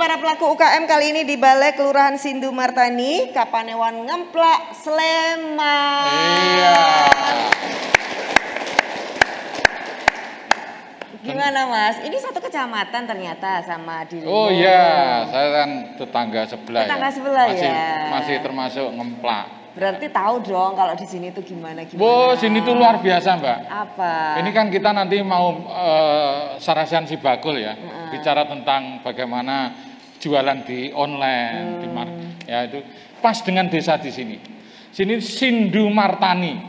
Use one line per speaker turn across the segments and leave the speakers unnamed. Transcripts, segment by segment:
para pelaku UKM kali ini di Balai Kelurahan Sindu Martani, Kapanewan Ngemplak, Sleman.
Iya.
Gimana Mas? Ini satu kecamatan ternyata sama dirimu.
Oh iya, saya kan tetangga sebelah.
Tetangga sebelah ya.
Masih termasuk Ngemplak.
Berarti tahu dong kalau di sini tuh gimana.
Oh, sini tuh luar biasa Mbak.
Apa?
Ini kan kita nanti mau Sarasehan Sibakul ya, bicara tentang bagaimana jualan di online, ya itu pas dengan desa di sini. Sini Sindu Martani,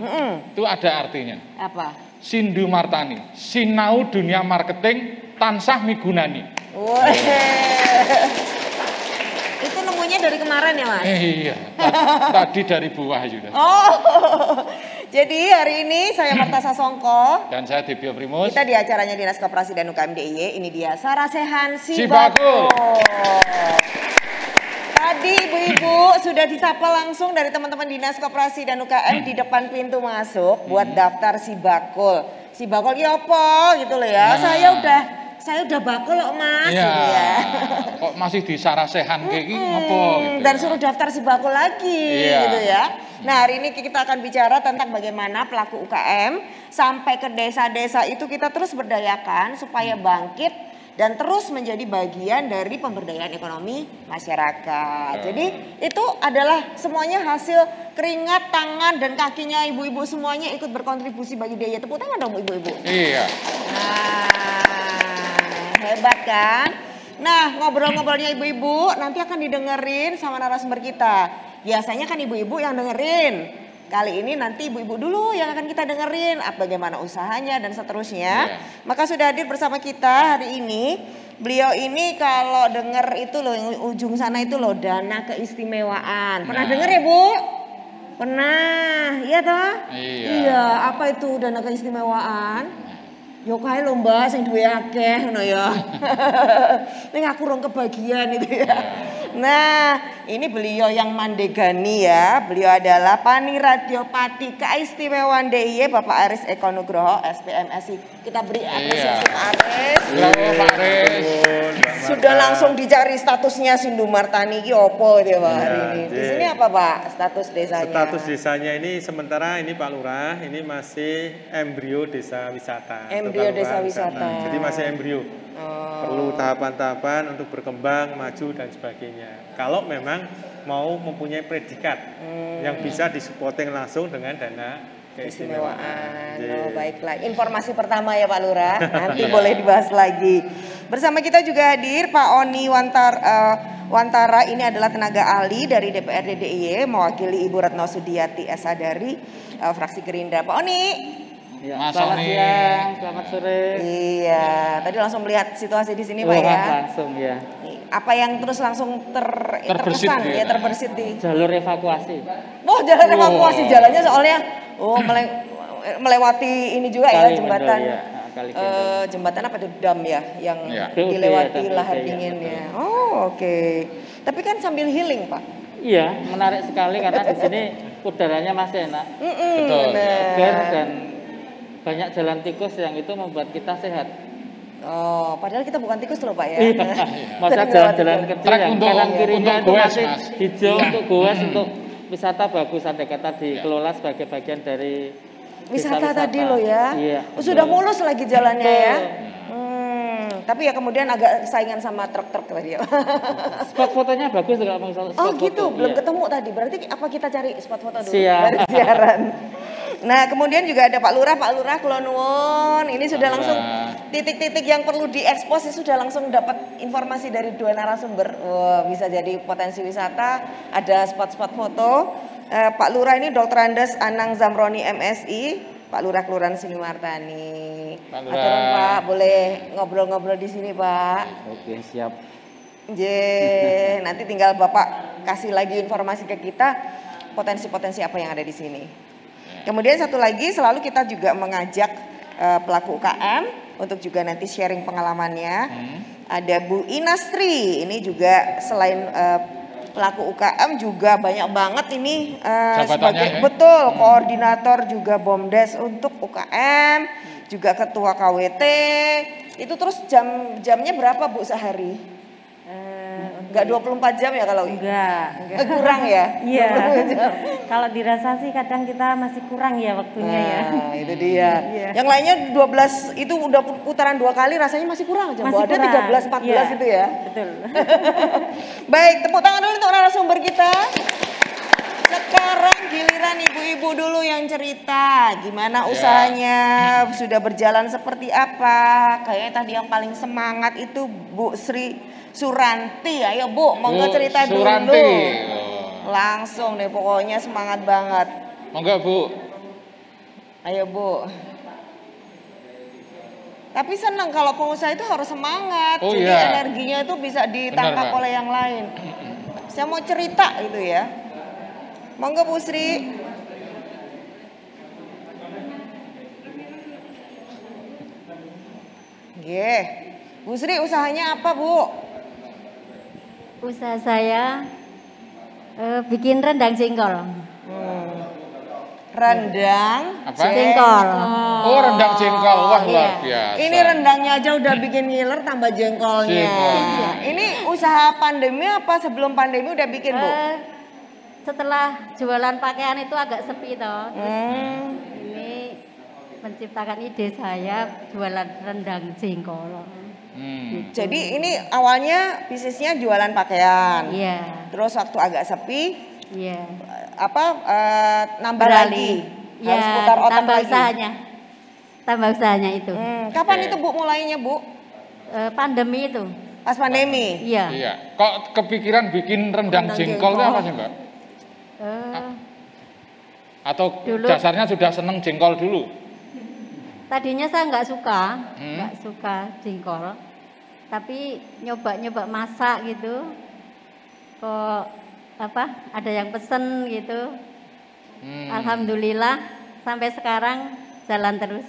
itu ada artinya.
Apa?
Sindu Martani, sinau dunia marketing tansah migunani.
Wah. Itu nemunya dari kemarin ya Mas?
Iya, tadi dari Bu Wahyu.
Oh, jadi hari ini saya Marta Sasongko
dan saya Debio Primus.
Kita di acaranya Dinas Koperasi dan UKM DIY. Ini dia Sarasehan
Sibakul.
Tadi ibu-ibu sudah disapa langsung dari teman-teman Dinas Koperasi dan UKM di depan pintu masuk buat daftar Sibakul. Sibakul ya apa gitu loh ya. Saya udah bakul loh Mas.
Iya.
Gitu ya.
Kok masih di Sarasehan kayak gini ngopo gitu.
Dan suruh daftar Sibakul lagi gitu ya. Nah, hari ini kita akan bicara tentang bagaimana pelaku UKM sampai ke desa-desa itu kita terus berdayakan supaya bangkit dan terus menjadi bagian dari pemberdayaan ekonomi masyarakat. Jadi itu adalah semuanya hasil keringat tangan dan kakinya ibu-ibu semuanya ikut berkontribusi bagi daya. Tepuk tangan dong ibu-ibu.
Iya.
Nah, hebat kan? Nah, ngobrol-ngobrolnya ibu-ibu nanti akan didengerin sama narasumber kita. Biasanya kan ibu-ibu yang dengerin. Kali ini nanti ibu-ibu dulu yang akan kita dengerin bagaimana usahanya dan seterusnya. Maka sudah hadir bersama kita hari ini. Beliau ini kalau denger itu loh yang ujung sana itu loh dana keistimewaan. Pernah denger ya Bu? Pernah, iya toh? Iya, apa itu dana keistimewaan? Yo kae lho Mbak sing duwe akeh ngono ya. Ning aku rong kebagian itu ya. Nah, ini beliau yang mandegani ya. Beliau adalah Paniradiopati Keistimewaan DIY Bapak Aris Eko Nugroho SPMSI. Kita beri apresiasi Pak Aris.
Halo Pak Aris.
Sudah langsung dicari statusnya Sindu Martani iki opo gitu Pak hari ini. Di sini apa Pak status desanya?
Status desanya ini sementara ini Pak Lurah ini masih embrio desa wisata.
Embrio desa wisata.
Jadi masih embrio. Perlu tahapan-tahapan untuk berkembang, maju dan sebagainya. Kalau memang mau mempunyai predikat yang bisa disupporting langsung dengan dana keistimewaan.
Oh, baiklah. Informasi pertama ya Pak Lurah. Nanti boleh dibahas lagi. Bersama kita juga hadir Pak Oni Wantara. Ini adalah tenaga ahli dari DPRD DIY mewakili Ibu Retno Sudiati SA dari fraksi Gerindra. Pak Oni.
Ya, selamat siang, selamat sore.
Iya, tadi langsung melihat situasi di sini Pak ya.
Langsung ya.
Apa yang terus langsung terkesan ya terbersit di
jalur evakuasi.
Oh, jalur evakuasi jalannya soalnya melewati ini juga ya jembatan. Jembatan apa itu dam ya yang dilewati lahar dingin ya. Oh, oke. Tapi kan sambil healing Pak.
Iya, menarik sekali karena di sini udaranya masih enak.
Betul.
Segar dan banyak jalan tikus yang itu membuat kita sehat.
Oh, padahal kita bukan tikus loh Pak ya.
Masa jalan-jalan kecil yang kanan kirinya itu masih hijau untuk goes, untuk wisata bagus. Andai kata dikelola sebagai bagian dari
wisata tadi loh ya.
Iya.
Sudah mulus lagi jalannya ya. Tapi ya kemudian agak saingan sama truk-truk tadi ya.
Spot fotonya bagus juga spot
Oh gitu,
foto.
belum ketemu tadi. Berarti apa kita cari spot foto dulu
dari
siaran. Nah, kemudian juga ada Pak Lurah kula nuwun. Ini sudah langsung titik-titik yang perlu diekspos sudah langsung dapat informasi dari dua narasumber. Bisa jadi potensi wisata, ada spot-spot foto. Pak Lurah ini Dr. Andes Anang Zamroni MSI. Pak Lurah Kelurahan Sindu Martani. Pak, boleh ngobrol-ngobrol di sini, Pak.
Oke, siap.
Nanti tinggal Bapak kasih lagi informasi ke kita potensi-potensi apa yang ada di sini. Kemudian satu lagi selalu kita juga mengajak pelaku UKM untuk juga nanti sharing pengalamannya. Ada Bu Inastri, ini juga selain pelaku UKM juga banyak banget ini sebagai koordinator juga BOMDes untuk UKM, juga ketua KWT. Itu terus jamnya berapa Bu sehari? Enggak 24 jam ya kalau?
Enggak.
Kurang ya?
Iya. Kalau dirasa sih kadang kita masih kurang ya waktunya ya.
Nah, itu dia.
Iya.
Yang lainnya 12 itu udah putaran 2 kali rasanya masih kurang aja.
Masih
Ada
kurang.
13 14 itu ya.
Betul.
Baik, tepuk tangan dulu untuk narasumber kita. Sekarang giliran ibu-ibu dulu yang cerita. Gimana usahanya, sudah berjalan seperti apa. Kayaknya tadi yang paling semangat itu Bu Sri Suranti. Ayo Bu, monggo cerita
Suranti.
dulu. Langsung deh, pokoknya semangat banget.
Monggo Bu.
Ayo Bu. Tapi senang kalau pengusaha itu harus semangat.
Oh,
jadi
iya.
energinya itu bisa ditangkap
Benar, Mbak.
oleh yang lain. Saya mau cerita gitu ya. Monggo Bu Sri. Bu Sri usahanya apa Bu?
Usaha saya bikin rendang jengkol.
Rendang
Apa?
Jengkol.
Oh, rendang jengkol. Wah, luar biasa.
Ini rendangnya aja udah bikin ngiler, tambah jengkolnya.
Jengkol.
Ini usaha pandemi apa sebelum pandemi udah bikin Bu?
Setelah jualan pakaian itu agak sepi toh.
Hmm.
Ini menciptakan ide saya jualan rendang jengkol.
Jadi ini awalnya bisnisnya jualan pakaian.
Iya.
Terus waktu agak sepi,
Iya.
nambah
Beralih.
lagi. Harus putar otak
tambah
lagi.
usahanya. Tambah usahanya itu.
Kapan
Oke.
itu Bu mulainya Bu?
Pandemi itu.
Pas pandemi.
Iya.
Iya. Kok kepikiran bikin rendang
Rendang
jengkol itu
jengkol.
apa sih Mbak? Atau
Dulu-
dasarnya sudah seneng jengkol dulu?
Tadinya saya nggak suka jengkol, tapi nyoba masak gitu, kok ada yang pesen gitu, alhamdulillah sampai sekarang jalan terus.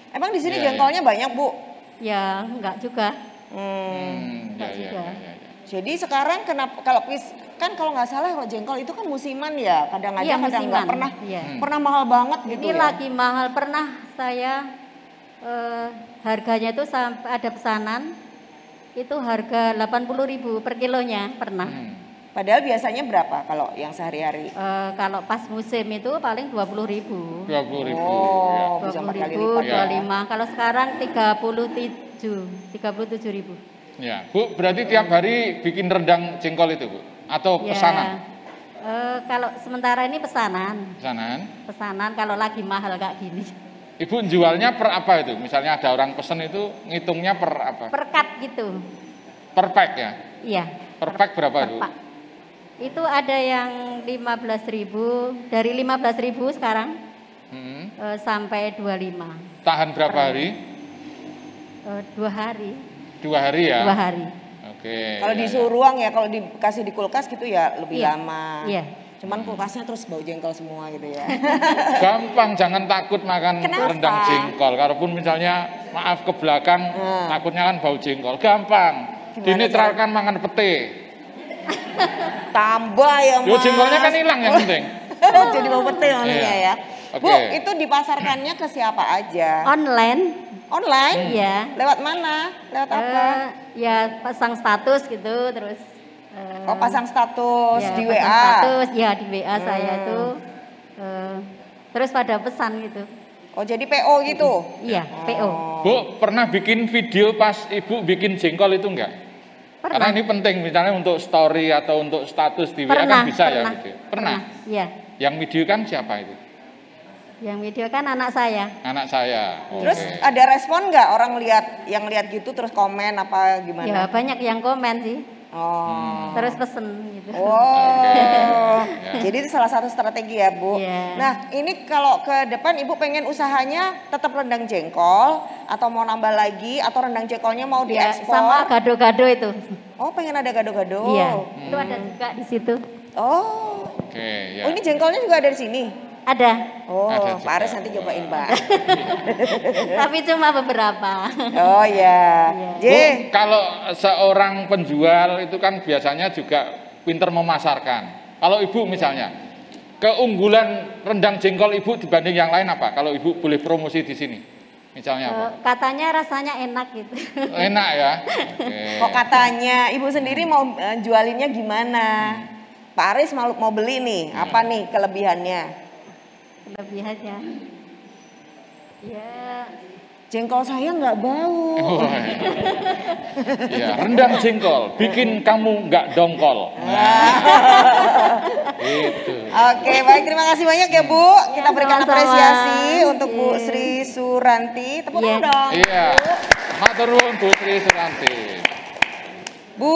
Emang di sini
Iya,
jengkolnya banyak Bu?
Ya nggak juga.
Ya,
juga.
ya.
Jadi sekarang kenapa kalau kalau nggak salah kalau jengkol itu kan musiman ya, kadang ada
Iya,
kadang nggak
musiman.
pernah
Iya.
pernah mahal banget gitu
Ini
ya.
lagi mahal, pernah saya harganya itu sampai ada pesanan itu harga 80.000 per kilonya pernah.
Padahal biasanya berapa kalau yang sehari-hari?
Kalau pas musim itu paling 20.000.
20.000.
Oh,
Ya.
bisa 4 kali
20.000,
lipat.
25. Kalau sekarang 37.000.
Ya, Bu, berarti tiap hari bikin rendang jengkol itu, Bu? Atau
Ya.
pesanan?
Kalau sementara ini pesanan.
Pesanan.
Kalau lagi mahal kayak gini.
Ibu jualnya per apa itu? Misalnya ada orang pesen itu ngitungnya per apa?
Per cut gitu.
Per pack ya?
Iya.
Per pack berapa
per
itu?
pak. Itu ada yang 15.000, dari 15.000 sekarang sampai 25.
Tahan berapa hari?
2 hari.
2 hari ya?
2 hari.
Oke.
Kalau
ya,
di suhu ruang ya, kalau dikasih di kulkas gitu ya lebih
Iya.
lama.
Iya.
Cuman kulkasnya terus bau jengkol semua gitu ya.
Gampang, jangan takut makan
Kenapa?
rendang jengkol. Kalaupun misalnya maaf ke belakang, takutnya kan bau jengkol. Gampang. Dinetralkan makan pete.
Tambah ya Mas.
Yo jengkolnya kan hilang yang penting.
Jadi bau pete maksudnya
Iya.
ya. Bu,
Oke.
itu dipasarkannya ke siapa aja?
Online.
Online?
Iya.
Lewat mana? Lewat apa?
Ya pasang status gitu terus.
Oh, pasang status
Ya,
di
pasang
WA.
Status ya di WA saya tuh. Terus pada pesan gitu.
Oh, jadi PO gitu.
Iya, PO.
Bu, pernah bikin video pas Ibu bikin jengkol itu enggak? Karena ini penting, misalnya untuk story atau untuk status di WA kan bisa ya video. Pernah?
Iya.
Yang video kan siapa itu?
Yang video kan anak saya.
Anak saya.
Terus
Oke.
ada respon nggak orang yang lihat gitu terus komen apa gimana?
Ya banyak yang komen sih.
Oh.
Terus pesen gitu.
Oh,
Ya.
jadi itu salah satu strategi ya Bu.
Iya.
Nah ini kalau ke depan Ibu pengen usahanya tetap rendang jengkol atau mau nambah lagi atau rendang jengkolnya mau
Ya,
diekspor?
sama gado-gado itu.
Oh pengen ada gado-gado.
Iya, itu ada juga di situ.
Oh,
Oke, ya.
oh ini jengkolnya juga ada di sini.
Ada,
Oh,
Ada
Pak
juga.
Aris nanti cobain Pak.
tapi cuma beberapa.
Oh ya, J.
Bu, kalau seorang penjual itu kan biasanya juga pinter memasarkan. Kalau Ibu misalnya, keunggulan rendang jengkol Ibu dibanding yang lain apa? Kalau Ibu boleh promosi di sini. Misalnya apa?
Katanya rasanya enak gitu.
Enak ya. Oke.
Kok katanya, Ibu sendiri mau jualinnya gimana? Pak Aris mau beli nih, apa nih kelebihannya?
Kelebihannya. Ya,
Jengkol saya nggak bau.
Oh, ya, rendang jengkol, bikin kamu nggak dongkol. Nah, itu.
Oke, baik, terima kasih banyak ya Bu. Kita berikan
sama-sama.
apresiasi untuk Bu Sri Suranti. Tepuk tangan dong.
Iya. Matur nuwun Bu Sri Suranti.
Bu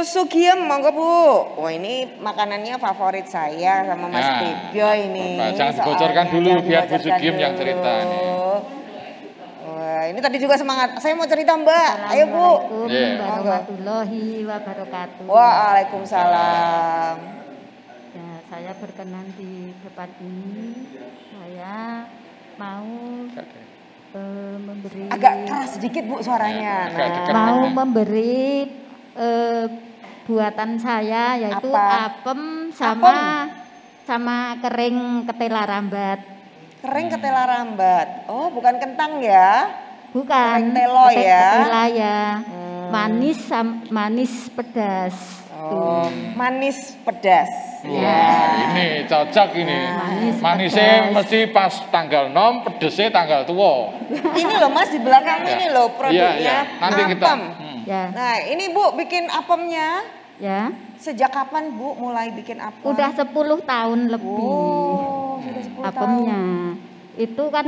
Sugiem, monggo Bu. Wah ini makanannya favorit saya sama Mas
Ya,
Tibio ini.
apa, jangan dibocorkan
Soalnya
dulu,
jangan
biar Bu
dibocorkan
Sugiem yang
dulu.
cerita nih.
Wah ini tadi juga semangat. Saya mau cerita Mbak. Ayo Bu.
Assalamualaikum
Yeah.
warahmatullahi wabarakatuh.
Waalaikumsalam.
Ya, saya berkenan di depan ini. Saya mau memberi
Agak keras sedikit Bu suaranya.
Ya, agak dekat.
mau memberi buatan saya yaitu
Apa?
apem sama kering ketela rambat.
Kering ketela rambat. Oh bukan kentang ya?
Bukan.
Kering telo ya?
Ketela ya. Manis pedas.
Oh, manis pedas.
Wah, ini cocok ini. Manisnya
pedas.
mesti pas tanggal 6, pedesnya tanggal tua.
Ini loh Mas di belakang ini loh produknya.
Iya, nanti kita.
apem.
Ya,
Nah ini Bu bikin apemnya
ya.
sejak kapan Bu mulai bikin apem?
Udah 10 tahun lebih.
Oh, sudah 10
apemnya. Itu kan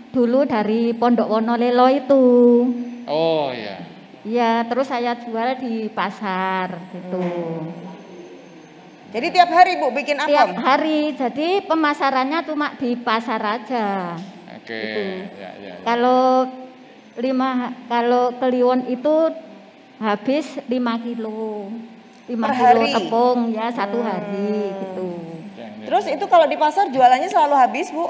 dulu dari Pondok Wonolelo itu.
Oh iya.
Iya, terus saya jual di pasar gitu.
Jadi tiap hari Bu bikin
Tiap
apem?
hari, jadi pemasarannya cuma di pasar aja.
Oke.
Gitu.
Ya.
Kalau Kliwon itu habis 5 kilo. 5
Per
kilo
hari?
tepung ya satu hari gitu.
Terus itu kalau di pasar jualannya selalu habis Bu?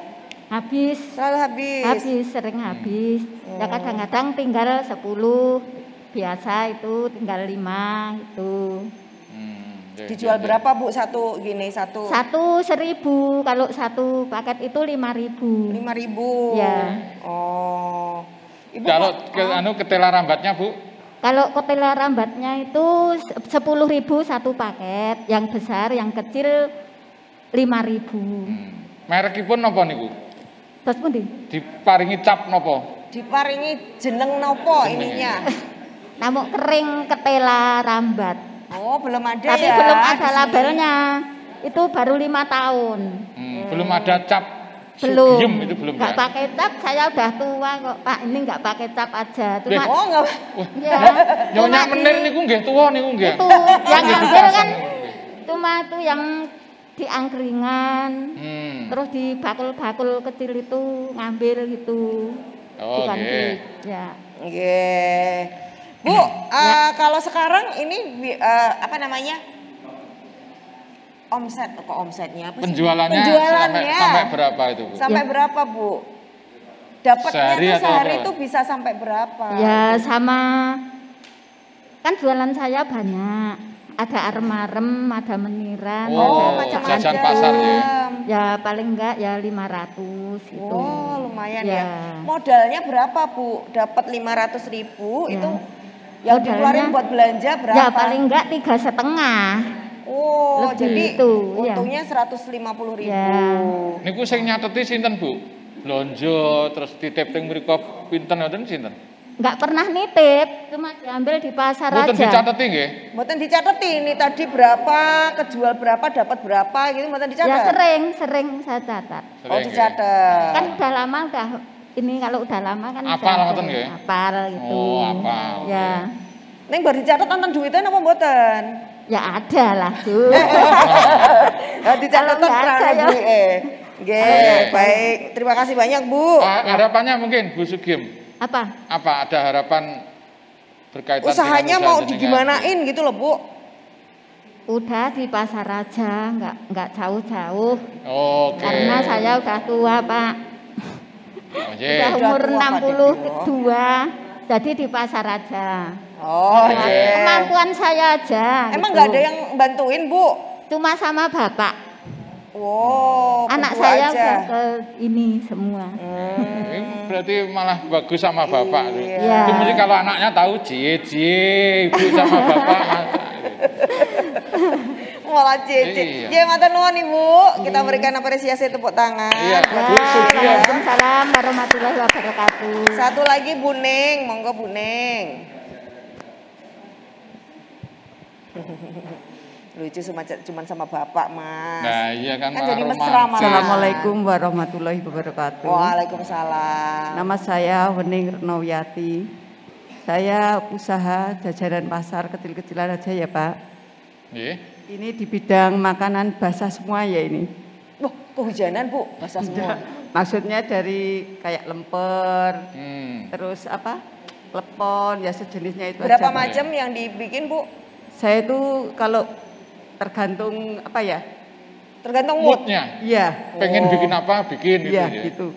Habis.
Selalu habis?
Habis, sering habis. Ya kadang-kadang tinggal 10, biasa itu tinggal 5 gitu.
Dijual berapa Bu satu gini satu?
1.000, kalau satu paket itu 5.000.
5.000.
Ya.
Oh. Ibu
Kalau
kok-
ketela rambatnya Bu?
Kalau ketela rambatnya itu 10.000 satu paket, yang besar, yang kecil 5.000.
Merekipun napa niku?
Terus pundi?
Diparingi cap napa?
diparingi jeneng nopo ininya?
Namun kering ketela rambat.
Oh belum ada
Tapi
ya?
belum
di
ada
sini.
labelnya. Itu baru 5 tahun.
Belum ada cap
Belum.
Sugiem itu belum
Nggak
ya?
pakai cap, saya udah tua kok Pak. Ini nggak pakai cap aja. Cuma
Oh enggak.
ya,
Nyonya
cuma
menir
di-
niku nggih tuwa niku nggih.
itu yang
Nggih
ngambil
dipasang
kan
niku nggih.
cuma itu yang di angkringan. Terus di bakul-bakul kecil itu ngambil gitu.
Oh,
Bukan
nggih.
ya.
Nggih. Bu, kalau sekarang ini apa namanya? Omsetnya apa sih?
Penjualannya sampai berapa itu, Bu?
Sampai berapa, Bu? Dapatnya
Sehari
tuh
atau
sehari
apa?
tuh bisa sampai berapa?
Ya sama kan jualan saya banyak. Ada armarem, ada meniran,
Oh,
ada
macam-macam.
jajan pasar ya.
ya paling enggak ya 500 gitu.
Oh, lumayan
Ya.
ya. Modalnya berapa, Bu? Dapat 500.000
Ya.
itu yang
Modalnya-
dikeluarin buat belanja berapa?
Ya paling enggak 3,5.
Oh,
Lebih
jadi
itu, ya.
untungnya 150.000.
Ya.
Niku sing nyateti sinten, Bu? Blonjo terus titip teng mriku pinten ngoten sinten?
Enggak pernah nitip, cuma diambil di pasar
Mboten
aja.
dicateti nggih.
Mboten dicatet ini tadi berapa, kejual berapa, dapat berapa gitu mboten dicatat.
Ya sering saya catat.
Oh,
Sering,
dicatat.
Kan udah lama ini kalau udah lama kan
Apal
udah
ngoten
sering
nggih?
Apal gitu.
Oh, apal.
Ya.
Ning baru dicatat nonton duitnya apa mboten?
Ya ada lah, Bu.
Ya dicatat
Kalau nggak ada
terang
ya.
Bu. Nggih, baik. Terima kasih banyak, Bu.
Harapannya mungkin Bu Sugiem,
Apa?
apa ada harapan berkaitan
Usahanya
dengan
mau
usaha jenengan?
digimanain gitu loh, Bu.
Udah di pasar aja, nggak jauh-jauh.
Oke.
Karena saya udah tua, Pak.
Oh,
Udah
iya.
umur
tua, Pak
62, jadi di pasar aja.
Oh,
Oke.
nggih.
Kemampuan saya aja.
Emang
gitu.
nggak ada yang bantuin, Bu?
Cuma sama bapak.
Wow,
Anak
berdua
saya
aja.
udah ke ini semua.
Ini berarti malah bagus sama bapak.
Iya.
Itu mesti kalau anaknya tahu cie ibu sama bapak.
Malah Cici.
Iya.
Ya matur nuwun Ibu. Kita berikan apresiasi tepuk tangan.
Iya.
Waalaikumsalam warahmatullahi wabarakatuh.
Satu lagi Bu Ning, monggo Bu Ning. Lucu cuma sama bapak, Mas.
Nah, iya kan.
Kan jadi
romantis.
mesra malah.
Assalamualaikum warahmatullahi wabarakatuh.
Waalaikumsalam.
Nama saya Wening Renowiyati. Saya usaha jajanan pasar kecil-kecilan aja ya Pak.
Nggih.
Ini di bidang makanan basah semua ya ini.
Wah, kehujanan Bu, basah semua.
Maksudnya dari kayak lemper, terus apa? Klepon, ya sejenisnya itu
Berapa
aja. Pak.
macam yang dibikin Bu?
Saya itu kalau tergantung apa ya?
Tergantung mood.
Moodnya.
Iya.
Pengen bikin apa, bikin gitu
Iya,
ya.
gitu.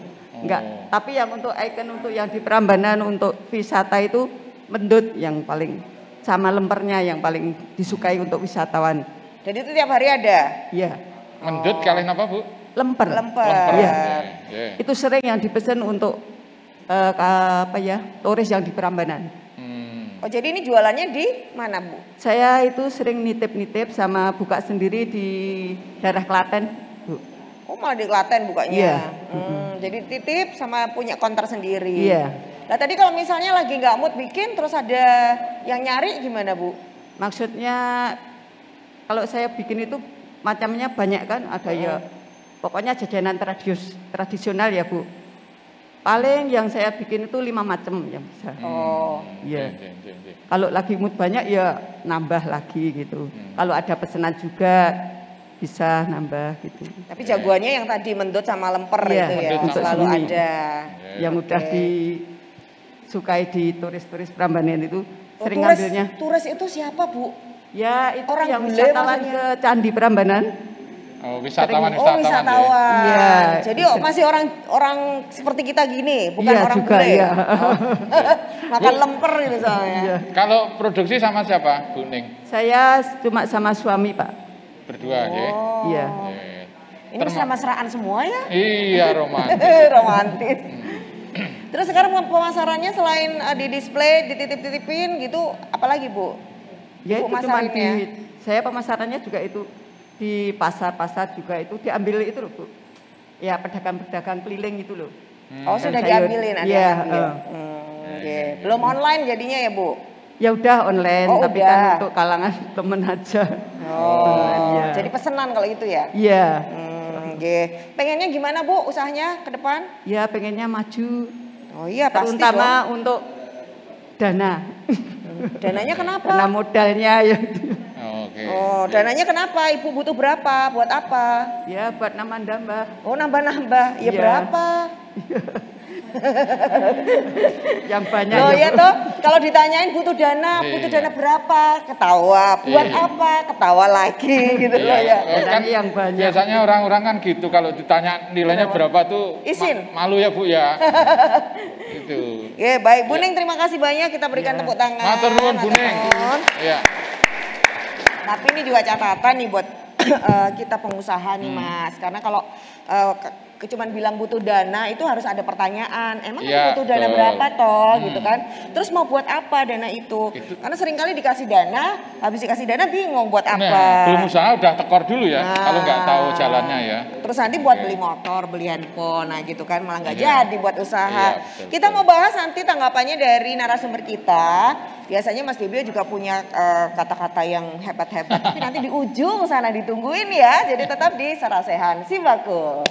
Enggak, tapi yang untuk ikon untuk yang di Prambanan untuk wisata itu mendut yang paling sama lempernya yang paling disukai untuk wisatawan.
Jadi itu tiap hari ada.
Iya,
Mendut kalian apa, Bu?
lemper.
Lemper.
Iya.
Iya.
Itu sering yang dipesan untuk turis yang di Prambanan.
Oh, jadi ini jualannya di mana, Bu?
Saya itu sering nitip-nitip sama buka sendiri di daerah Klaten, Bu.
Oh, malah di Klaten bukanya.
Iya.
Jadi titip sama punya konter sendiri.
Iya.
Nah, tadi kalau misalnya lagi nggak mood bikin terus ada yang nyari gimana, Bu?
Maksudnya kalau saya bikin itu macamnya banyak kan, ada ya pokoknya jajanan tradisional ya Bu. Paling yang saya bikin itu 5 macam yang bisa.
Oh.
Iya. Kalau lagi mood banyak ya nambah lagi gitu. Kalau ada pesanan juga bisa nambah gitu.
Tapi jagoannya yang tadi mendut sama lemper
Iya,
itu ya,
untuk
selalu
sini.
ada.
Yang udah disukai di turis-turis Prambanan itu sering
turis,
ngambilnya.
Turis itu siapa, Bu?
Ya itu
Orang
yang
bule
wisatawan
maksudnya?
ke Candi Prambanan.
Oh,
Oh,
wisatawan.
wisatawan.
Iya.
Jadi masih orang seperti kita gini, bukan
Iya
orang
juga,
bule.
iya.
Makan lemper gitu soalnya.
Iya.
Kalau produksi sama siapa, Bu Ning?
Saya cuma sama suami Pak.
Berdua, ya.
Iya.
Ini mesra-mesraan semua ya?
Iya, romantis.
Romantis. Terus sekarang pemasarannya selain di display, dititip-titipin gitu, apalagi Bu?
Ya
Bu
itu cuma
masarinnya?
saya pemasarannya juga itu di pasar-pasar juga itu diambil itu loh Bu. Ya pedagang-pedagang keliling itu loh.
Oh,
Dan
sudah
sayur.
diambilin, ada
Iya,
yang ambil. Oke. Belum online jadinya ya Bu?
Ya udah online,
Oh,
tapi
udah.
kan untuk kalangan temen aja. Online, iya.
Jadi pesenan kalau itu ya?
Iya.
Oke. Pengennya gimana Bu usahanya ke depan?
Ya pengennya maju,
Oh iya pasti
terutama untuk dana.
dong. Dananya kenapa?
Karena modalnya ya.
Oke.
Oh, dananya kenapa? Ibu butuh berapa? Buat apa?
Ya buat nambah-nambah.
Oh, nambah-nambah. Ya
Iya.
berapa?
Yang banyak
Loh ya
ya Bu.
toh, kalau ditanyain butuh dana
Iya.
berapa? Ketawa. Buat
Iya.
apa? Ketawa lagi gitu loh ya.
Kan
yang banyak.
biasanya orang-orang kan gitu kalau ditanya nilainya berapa tuh
Izin.
malu ya Bu ya. Itu.
Ya, baik. Bu Ning, terima kasih banyak. Kita berikan tepuk tangan.
Matur nuwun Bu
Matur
Ning.
nuwun.
Iya.
Tapi ini juga catatan nih buat kita pengusaha nih Mas. Karena kalau cuman bilang butuh dana itu harus ada pertanyaan. Emang
Iya,
butuh dana
betul.
berapa toh gitu kan. Terus mau buat apa dana itu? Karena seringkali dikasih dana, habis dikasih dana bingung buat apa.
Nah, belum usaha udah tekor dulu ya
Nah.
kalau nggak tahu jalannya ya.
Terus nanti buat beli motor, beli handphone, nah gitu kan malah nggak
Iya.
jadi buat usaha.
Iya, betul,
Kita
betul.
mau bahas nanti tanggapannya dari narasumber kita. Biasanya Mas Debio juga punya kata-kata yang hebat-hebat. Tapi nanti di ujung sana ditungguin ya. Jadi tetap di Sarasehan Sibakul.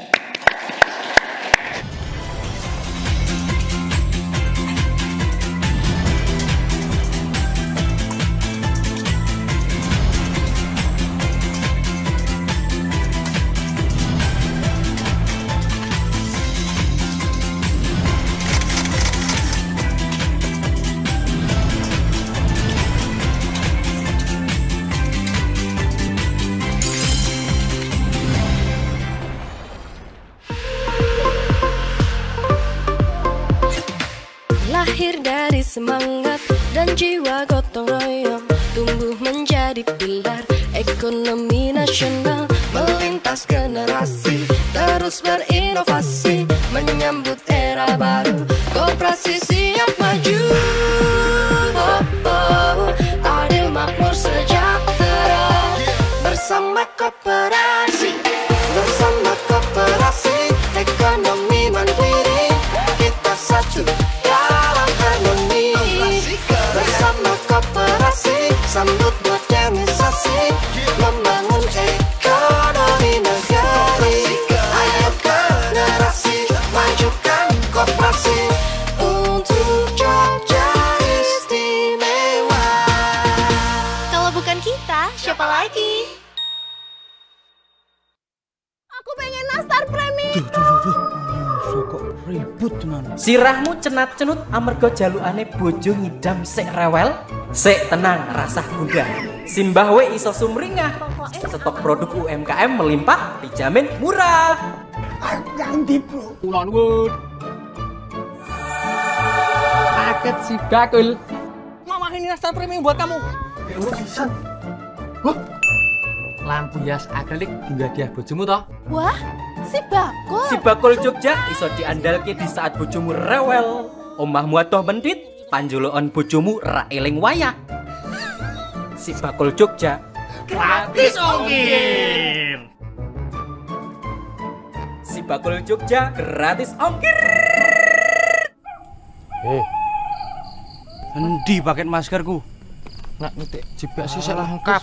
Lahir dari semangat dan jiwa gotong royong, tumbuh menjadi pilar ekonomi nasional, melintas generasi, terus berinovasi, menyambut era baru, koperasi siap maju. Adil makmur sejahtera, bersama koperasi, bersama koperasi, ekonomi mandiri, kita satu dalam harmoni. Bersama koperasi, sambut modernisasi, membangun ekonomi negeri. Ayo generasi, majukan koperasi untuk Jogja istimewa.
Kalau bukan kita, siapa lagi? Aku pengen nastar premi.
Kok ribut tenan.
Sirahmu cenat-cenut amarga jalukane bojo ngidam sik rewel, sik tenang rasah gundah. Simbah we iso sumringah. Stok produk UMKM melimpah dijamin murah.
Yang di bro.
Ulon wud. Paket si bakul.
Mama ini nastar premium buat kamu. Bisa.
Lampu hias akrilik tinggal dia bojomu toh.
Wah, si Bakul.
Si Bakul Jogja iso diandalke di saat bojomu rewel. Omahmu atoh mendit, panjulukan bojomu ra eling wayah. Si Bakul Jogja
Gratis ongkir.
Si Bakul Jogja gratis ongkir.
Endi paket maskerku? Nak ngetik jebak sisik lengkap.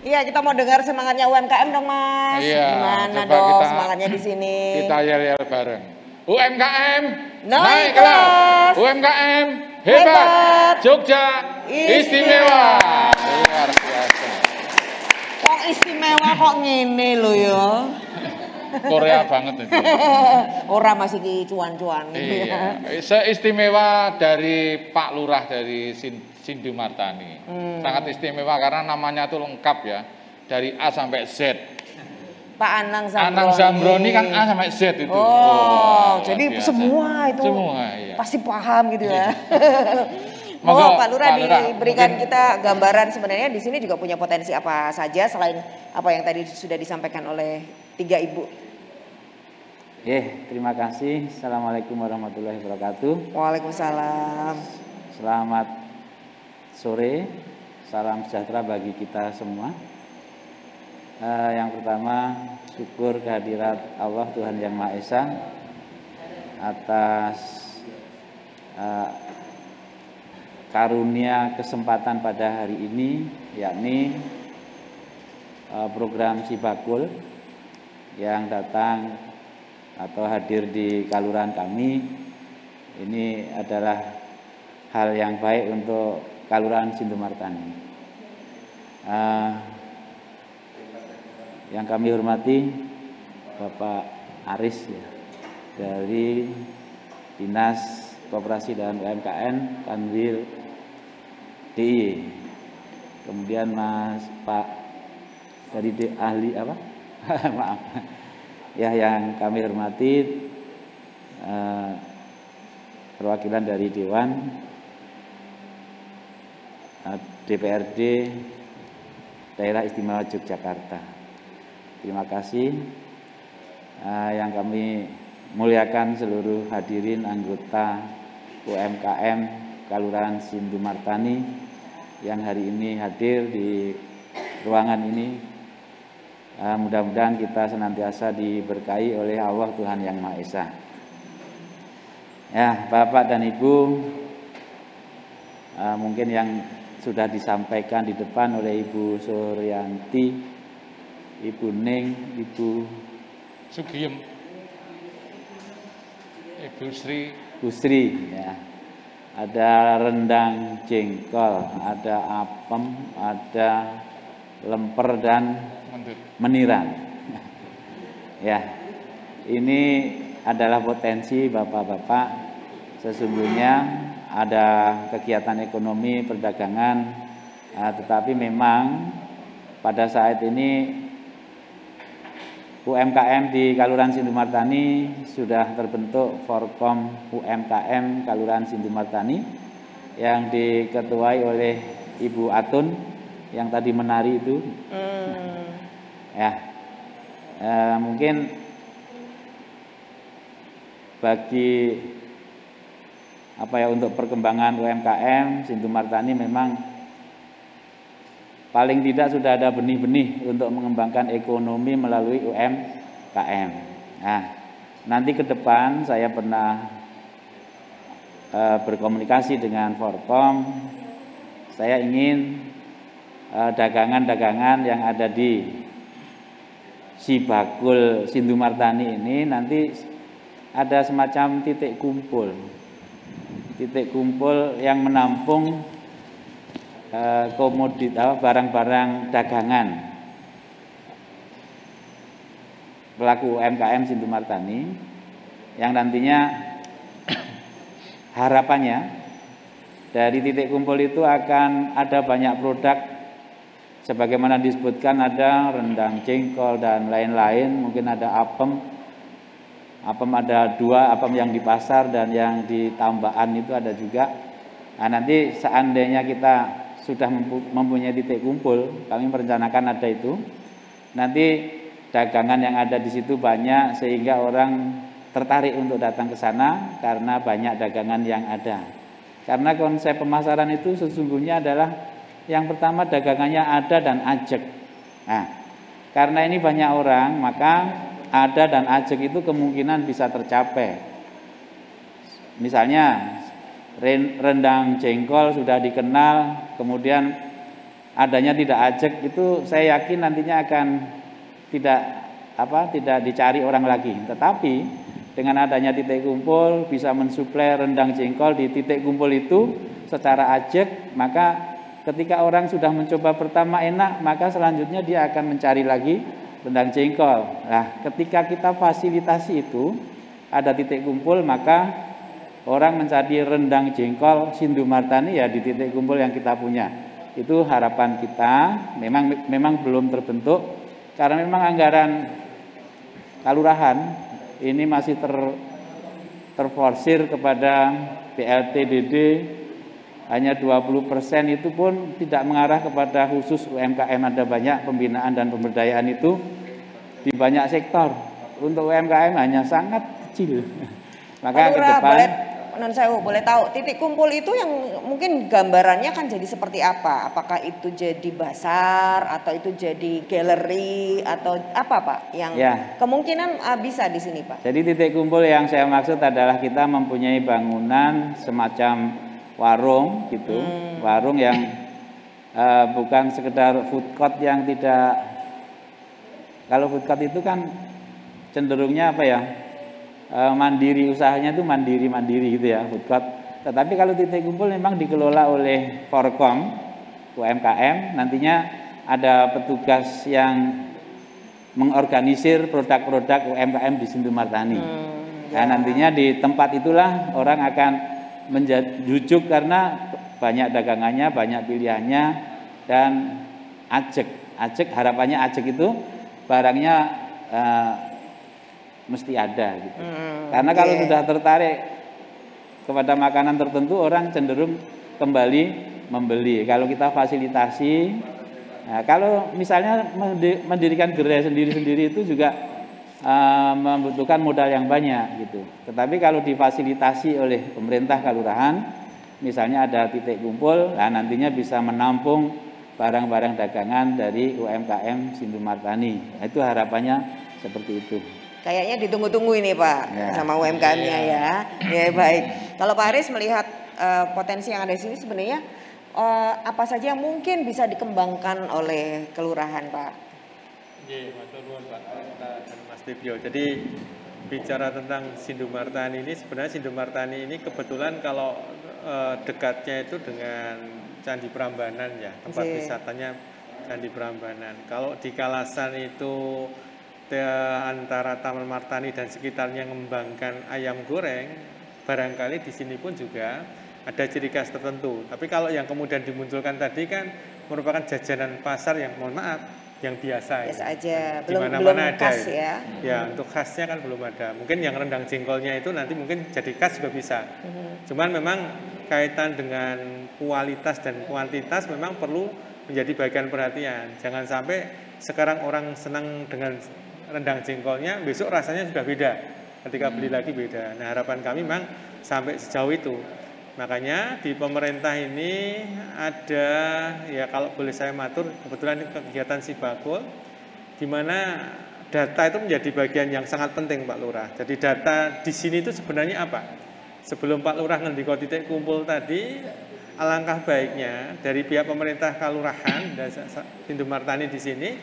Iya, kita mau dengar semangatnya UMKM dong, Mas.
Iya,
gimana
coba
dong
kita,
semangatnya di sini?
Kita yel-yel bareng. UMKM
naik kelas.
UMKM hebat. Jogja istimewa. Luar biasa.
Kok istimewa kok ngene lho ya.
Korea banget itu.
Ora masih di cuan-cuan.
Iya. Seistimewa dari Pak Lurah dari Sindu Martani. Sangat istimewa karena namanya tuh lengkap ya. Dari A sampai Z.
Pak Anang Zambroni.
Anang Zambroni kan A sampai Z itu.
Oh, jadi biasa. Semua itu
semua, iya.
pasti paham gitu ya.
Monggo,
Pak Lurah diberikan
mungkin
kita gambaran sebenarnya di sini juga punya potensi apa saja selain apa yang tadi sudah disampaikan oleh 3 ibu.
Terima kasih. Assalamualaikum warahmatullahi wabarakatuh.
Waalaikumsalam.
Selamat sore, salam sejahtera bagi kita semua. Yang pertama, syukur kehadirat Allah Tuhan Yang Maha Esa atas karunia kesempatan pada hari ini, yakni program Si Bakul yang datang atau hadir di Kalurahan kami. Ini adalah hal yang baik untuk Kalurahan Sindu Martani. Yang kami hormati Bapak Aris ya, dari Dinas Koperasi dan UMKM Kanwil DIY. Kemudian Pak dari ahli apa? Maaf. Ya, yang kami hormati perwakilan dari Dewan DPRD Daerah Istimewa Yogyakarta. Terima kasih. Yang kami muliakan seluruh hadirin anggota UMKM Kalurahan Sindu Martani yang hari ini hadir di ruangan ini. Mudah-mudahan kita senantiasa diberkahi oleh Allah Tuhan Yang Maha Esa. Ya, Bapak dan Ibu, mungkin yang sudah disampaikan di depan oleh Ibu Suryanti, Ibu Ning, Ibu
Sugiem, Ibu Sri,
Bu Sri, ya. ada rendang jengkol, ada apem, ada lemper dan meniran. Ya, ini adalah potensi Bapak-bapak. Sesungguhnya ada kegiatan ekonomi perdagangan, tetapi memang pada saat ini UMKM di Kelurahan Sindumartani sudah terbentuk Forkom UMKM Kelurahan Sindumartani yang diketuai oleh Ibu Atun yang tadi menari itu. Ya, mungkin bagi untuk perkembangan UMKM Sindumartani memang paling tidak sudah ada benih-benih untuk mengembangkan ekonomi melalui UMKM. Nah, nanti ke depan saya pernah berkomunikasi dengan Forkom. Saya ingin dagangan-dagangan yang ada di Sibakul Sindumartani ini nanti ada semacam titik kumpul yang menampung komoditas barang-barang dagangan pelaku UMKM Sindumartani yang nantinya harapannya dari titik kumpul itu akan ada banyak produk sebagaimana disebutkan, ada rendang jengkol dan lain-lain, mungkin ada apem ada 2 apem yang di pasar dan yang di tambahan itu ada juga. Nah, nanti seandainya kita sudah mempunyai titik kumpul, kami merencanakan ada itu. Nanti dagangan yang ada di situ banyak sehingga orang tertarik untuk datang ke sana karena banyak dagangan yang ada. Karena konsep pemasaran itu sesungguhnya adalah yang pertama dagangannya ada dan ajek. Nah, karena ini banyak orang, maka ada dan ajek itu kemungkinan bisa tercapai. Misalnya rendang jengkol sudah dikenal, kemudian adanya tidak ajek, itu saya yakin nantinya akan tidak dicari orang lagi. Tetapi dengan adanya titik kumpul bisa mensuplai rendang jengkol di titik kumpul itu secara ajek, maka ketika orang sudah mencoba pertama enak, maka selanjutnya dia akan mencari lagi rendang jengkol. Nah, ketika kita fasilitasi itu ada titik kumpul, maka orang mencari rendang jengkol Sindumartani ya di titik kumpul yang kita punya. Itu harapan kita. Memang belum terbentuk karena memang anggaran kelurahan ini masih terforsir kepada BLTDD hanya 20%, itu pun tidak mengarah kepada khusus UMKM. Ada banyak pembinaan dan pemberdayaan itu di banyak sektor. Untuk UMKM hanya sangat kecil. Maka ke depan
boleh tahu titik kumpul itu yang mungkin gambarannya kan jadi seperti apa? Apakah itu jadi bazar atau itu jadi galeri atau apa Pak? Yang kemungkinan bisa di sini Pak.
Jadi titik kumpul yang saya maksud adalah kita mempunyai bangunan semacam warung gitu, warung yang bukan sekedar food court yang tidak. Kalau food court itu kan cenderungnya mandiri, usahanya itu mandiri gitu ya, food court. Tetapi kalau titik kumpul memang dikelola oleh Forkom UMKM, nantinya ada petugas yang mengorganisir produk-produk UMKM di Sindumartani. Nah, nantinya di tempat itulah orang akan menjujuk karena banyak dagangannya, banyak pilihannya dan ajek. Harapannya ajek itu barangnya mesti ada gitu. Karena kalau sudah tertarik kepada makanan tertentu, orang cenderung kembali membeli. Kalau kita fasilitasi, nah, kalau misalnya mendirikan gerai sendiri-sendiri itu juga membutuhkan modal yang banyak gitu. Tetapi kalau difasilitasi oleh pemerintah kelurahan, misalnya ada titik kumpul, nah nantinya bisa menampung barang-barang dagangan dari UMKM Sindumartani. Nah, itu harapannya seperti itu.
Kayaknya ditunggu-tunggu ini Pak sama UMKM-nya ya. Ya baik. Kalau Pak Haris melihat potensi yang ada di sini sebenarnya apa saja yang mungkin bisa dikembangkan oleh kelurahan Pak?
Iya, matur nuwun Pak dan Mas Tibio. Jadi bicara tentang Sindumartani ini, sebenarnya Sindumartani ini kebetulan kalau dekatnya itu dengan Candi Prambanan ya, tempat wisatanya Candi Prambanan. Kalau di Kalasan itu antara Taman Martani dan sekitarnya mengembangkan ayam goreng, barangkali di sini pun juga ada ciri khas tertentu. Tapi kalau yang kemudian dimunculkan tadi kan merupakan jajanan pasar yang mohon maaf yang biasa
aja,
belum
ada
khas ya. Ya, untuk khasnya kan belum ada. Mungkin yang rendang jengkolnya itu nanti mungkin jadi khas juga bisa. Cuman memang kaitan dengan kualitas dan kuantitas memang perlu menjadi bagian perhatian. Jangan sampai sekarang orang senang dengan rendang jengkolnya, besok rasanya sudah beda. Ketika beli lagi beda. Nah, harapan kami memang sampai sejauh itu. Makanya di pemerintah ini ada, ya kalau boleh saya matur, kebetulan ini kegiatan Sibakul, di mana data itu menjadi bagian yang sangat penting Pak Lurah. Jadi data di sini itu sebenarnya apa? Sebelum Pak Lurah ngendiko titik kumpul tadi, alangkah baiknya dari pihak pemerintah Kalurahan dan Sindu Martani di sini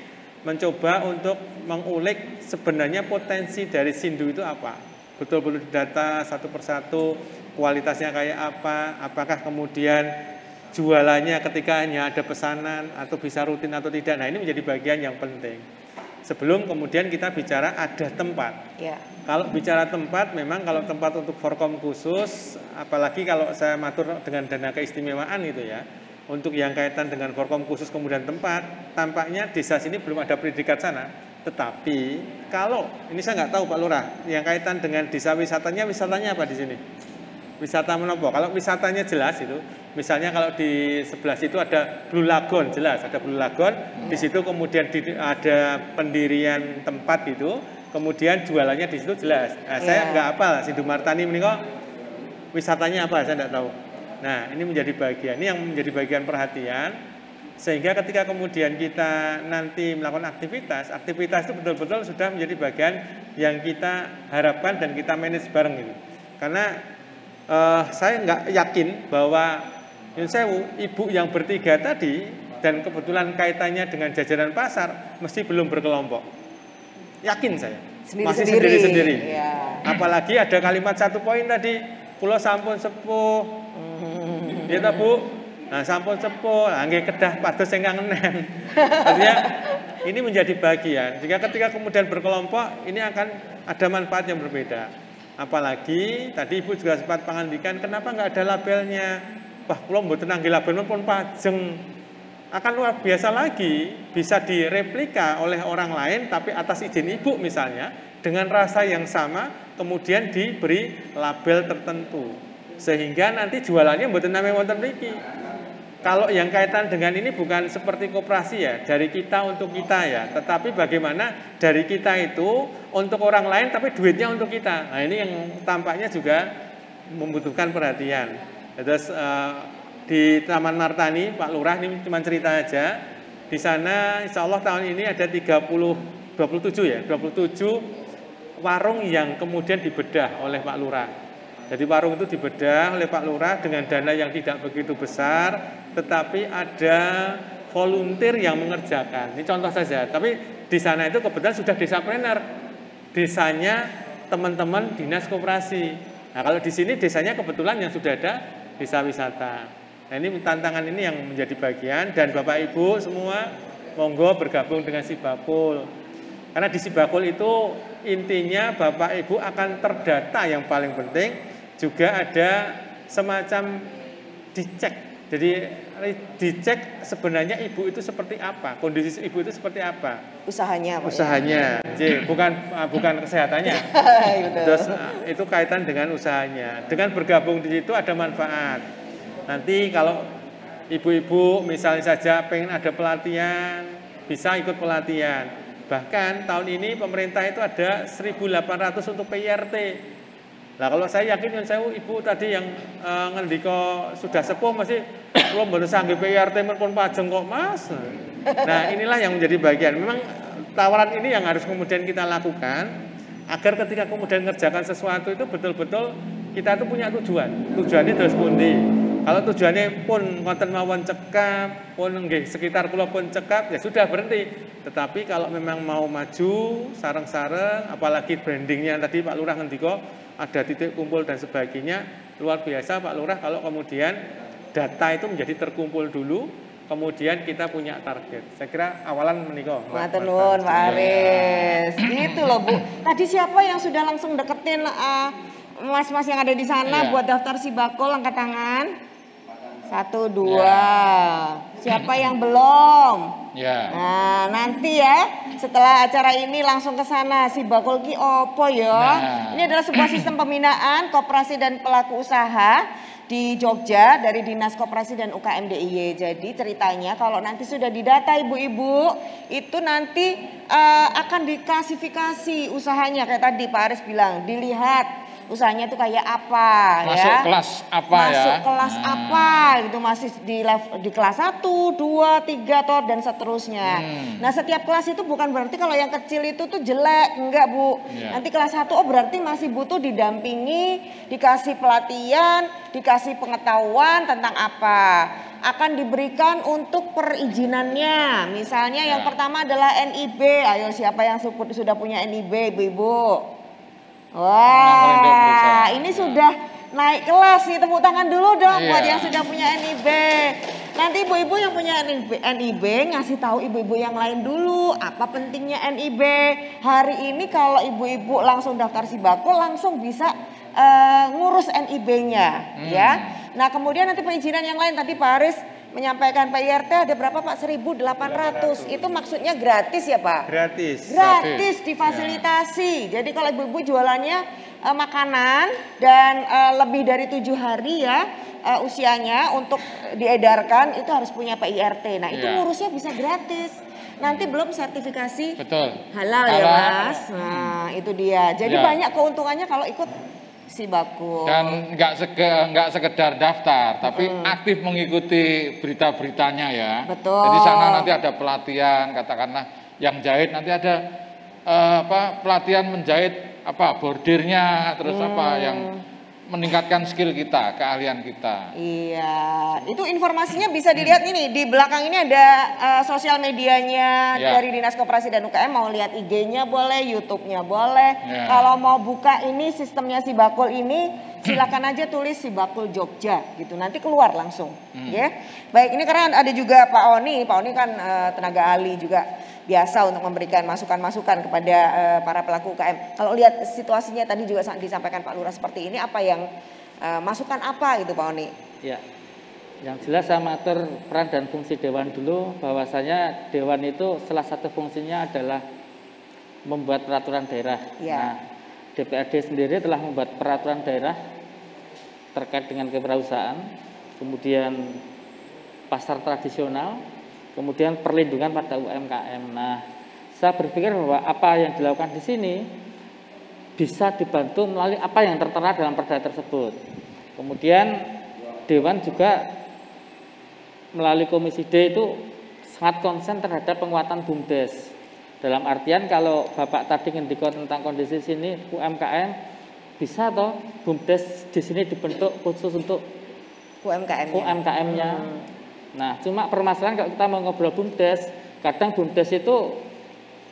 mencoba untuk mengulik sebenarnya potensi dari Sindu itu apa. Betul-betul data satu persatu, kualitasnya kayak apa, apakah kemudian jualannya ketika hanya ada pesanan atau bisa rutin atau tidak. Nah, ini menjadi bagian yang penting. Sebelum kemudian kita bicara ada tempat. Ya. Kalau bicara tempat, memang kalau tempat untuk forkom khusus, apalagi kalau saya matur dengan dana keistimewaan itu ya, untuk yang kaitan dengan forkom khusus kemudian tempat, tampaknya desa sini belum ada predikat sana. Tetapi kalau, ini saya nggak tahu Pak Lurah, yang kaitan dengan desa wisatanya apa di sini? Wisata menopo. Kalau wisatanya jelas itu, misalnya kalau di sebelah situ ada Blue Lagoon, jelas ada Blue Lagoon. Di situ kemudian ada pendirian tempat itu, kemudian jualannya di situ jelas. Nah, saya nggak hafal Sindu Martani ini kok wisatanya apa, saya nggak tahu. Nah, ini menjadi bagian, ini yang menjadi bagian perhatian. Sehingga ketika kemudian kita nanti melakukan aktivitas itu betul-betul sudah menjadi bagian yang kita harapkan dan kita manage bareng gitu. Karena saya nggak yakin bahwa ibu yang bertiga tadi dan kebetulan kaitannya dengan jajanan pasar mesti belum berkelompok. Yakin saya. Masih sendiri-sendiri. Ya. Apalagi ada kalimat 1 poin tadi, pulau sampun sepuh. Ya Bu. Nah, sampun sepuh, nggih kedah pados ingkang enem. Artinya ini menjadi bagian. Jika ketika kemudian berkelompok, ini akan ada manfaat yang berbeda. Apalagi tadi Ibu juga sempat pangandikan, kenapa nggak ada labelnya? Wah, kula mboten nangge label pun pajeng. Akan luar biasa lagi, bisa direplika oleh orang lain, tapi atas izin Ibu misalnya, dengan rasa yang sama, kemudian diberi label tertentu. Sehingga nanti jualannya mboten name wonten mriki. Kalau yang kaitan dengan ini bukan seperti koperasi ya, dari kita untuk kita ya, tetapi bagaimana dari kita itu untuk orang lain tapi duitnya untuk kita. Nah, ini yang tampaknya juga membutuhkan perhatian. Terus di Taman Martani, Pak Lurah ini cuma cerita aja. Di sana insya Allah tahun ini ada 27 warung yang kemudian dibedah oleh Pak Lurah. Jadi warung itu dibedah oleh Pak Lurah dengan dana yang tidak begitu besar, tetapi ada volunteer yang mengerjakan. Ini contoh saja. Tapi di sana itu kebetulan sudah desapreneur. Desanya teman-teman dinas koperasi. Nah, kalau di sini desanya kebetulan yang sudah ada desa wisata. Nah, ini tantangan ini yang menjadi bagian dan Bapak Ibu semua monggo bergabung dengan Sibakul. Karena di Sibakul itu intinya Bapak Ibu akan terdata yang paling penting, juga ada semacam dicek. Jadi dicek sebenarnya ibu itu seperti apa, kondisi ibu itu seperti apa.
Usahanya.
Usahanya, ya? bukan kesehatannya. Terus itu kaitan dengan usahanya. Dengan bergabung di situ ada manfaat. Nanti kalau ibu-ibu misalnya saja pengen ada pelatihan, bisa ikut pelatihan. Bahkan tahun ini pemerintah itu ada 1.800 untuk PIRT. Nah, kalau saya yakin ibu tadi yang ngendiko sudah sepuh masih belum baru sanggup PIRT pun pajeng kok Mas. Nah, inilah yang menjadi bagian. Memang tawaran ini yang harus kemudian kita lakukan agar ketika kemudian mengerjakan sesuatu itu betul-betul kita tuh punya tujuan. Tujuannya terus pundi. Kalau tujuannya pun konten mawon cekap, pun nggih sekitar kula pun cekap, ya sudah berhenti. Tetapi kalau memang mau maju sareng-sareng, apalagi brandingnya tadi Pak Lurah ngendika ada titik kumpul dan sebagainya, luar biasa Pak Lurah kalau kemudian data itu menjadi terkumpul dulu, kemudian kita punya target. Saya kira awalan menikah.
Matur nuwun Pak Aris. Gitu loh Bu. Tadi siapa yang sudah langsung deketin mas-mas yang ada di sana buat daftar Sibakul, angkat tangan. 1, 2. Siapa yang belum? Nah, nanti ya setelah acara ini langsung ke sana. Sibakul ki opo ya? Ini adalah sebuah sistem pembinaan koperasi dan pelaku usaha di Jogja dari Dinas Koperasi dan UKM DIY. Jadi ceritanya kalau nanti sudah didata ibu-ibu, itu nanti akan diklasifikasi usahanya kayak tadi Pak Aris bilang, dilihat usahanya itu kayak apa
masuk kelas apa
masuk kelas apa gitu, masih di kelas 1, 2, 3 toh dan seterusnya. Nah, setiap kelas itu bukan berarti kalau yang kecil itu tuh jelek, enggak Bu. Nanti kelas 1 berarti masih butuh didampingi, dikasih pelatihan, dikasih pengetahuan tentang apa. Akan diberikan untuk perizinannya. Misalnya yang pertama adalah NIB. Ayo siapa yang sudah punya NIB ibu-ibu? Wah, ini sudah naik kelas nih, tepuk tangan dulu dong buat yang sudah punya NIB. Nanti ibu-ibu yang punya NIB ngasih tahu ibu-ibu yang lain dulu apa pentingnya NIB. Hari ini kalau ibu-ibu langsung daftar Sibakul langsung bisa ngurus NIB-nya ya. Nah, kemudian nanti perizinan yang lain tadi Pak Aris menyampaikan PIRT ada berapa Pak? 1.800. Itu maksudnya gratis ya Pak?
Gratis.
Gratis difasilitasi. Jadi kalau ibu-ibu jualannya makanan dan lebih dari 7 hari ya usianya untuk diedarkan itu harus punya PIRT. Nah, itu ngurusnya bisa gratis. Nanti belum sertifikasi halal ya Mas. Nah, itu dia. Jadi banyak keuntungannya kalau ikut Sibakul.
Dan nggak sekedar daftar, tapi aktif mengikuti berita-beritanya ya.
Betul.
Jadi sana nanti ada pelatihan, katakanlah yang jahit nanti ada pelatihan menjahit bordirnya, terus apa yang meningkatkan skill kita, keahlian kita.
Iya, itu informasinya bisa dilihat ini di belakang ini ada sosial medianya dari Dinas Koperasi dan UKM. Mau lihat IG-nya boleh, YouTube-nya boleh. Kalau mau buka ini sistemnya Sibakul ini, silakan aja tulis Sibakul Jogja gitu. Nanti keluar langsung. Ya, baik ini karena ada juga Pak Oni. Pak Oni kan tenaga ahli juga. Biasa untuk memberikan masukan-masukan kepada para pelaku UKM. Kalau lihat situasinya tadi juga disampaikan Pak Lurah seperti ini, apa yang masukan apa gitu Pak Oni?
Ya, yang jelas saya mengatur peran dan fungsi Dewan dulu, bahwasanya Dewan itu salah satu fungsinya adalah membuat peraturan daerah. Nah, DPRD sendiri telah membuat peraturan daerah terkait dengan kewirausahaan, kemudian pasar tradisional, kemudian perlindungan pada UMKM. Nah, saya berpikir bahwa apa yang dilakukan di sini bisa dibantu melalui apa yang tertera dalam perda tersebut. Kemudian Dewan juga melalui Komisi D itu sangat konsen terhadap penguatan BUMDes. Dalam artian kalau Bapak tadi ngendika tentang kondisi sini UMKM, bisa toh BUMDes di sini dibentuk khusus untuk UMKM-nya. Nah, cuma permasalahan kalau kita mau ngobrol BUMDes, kadang BUMDes itu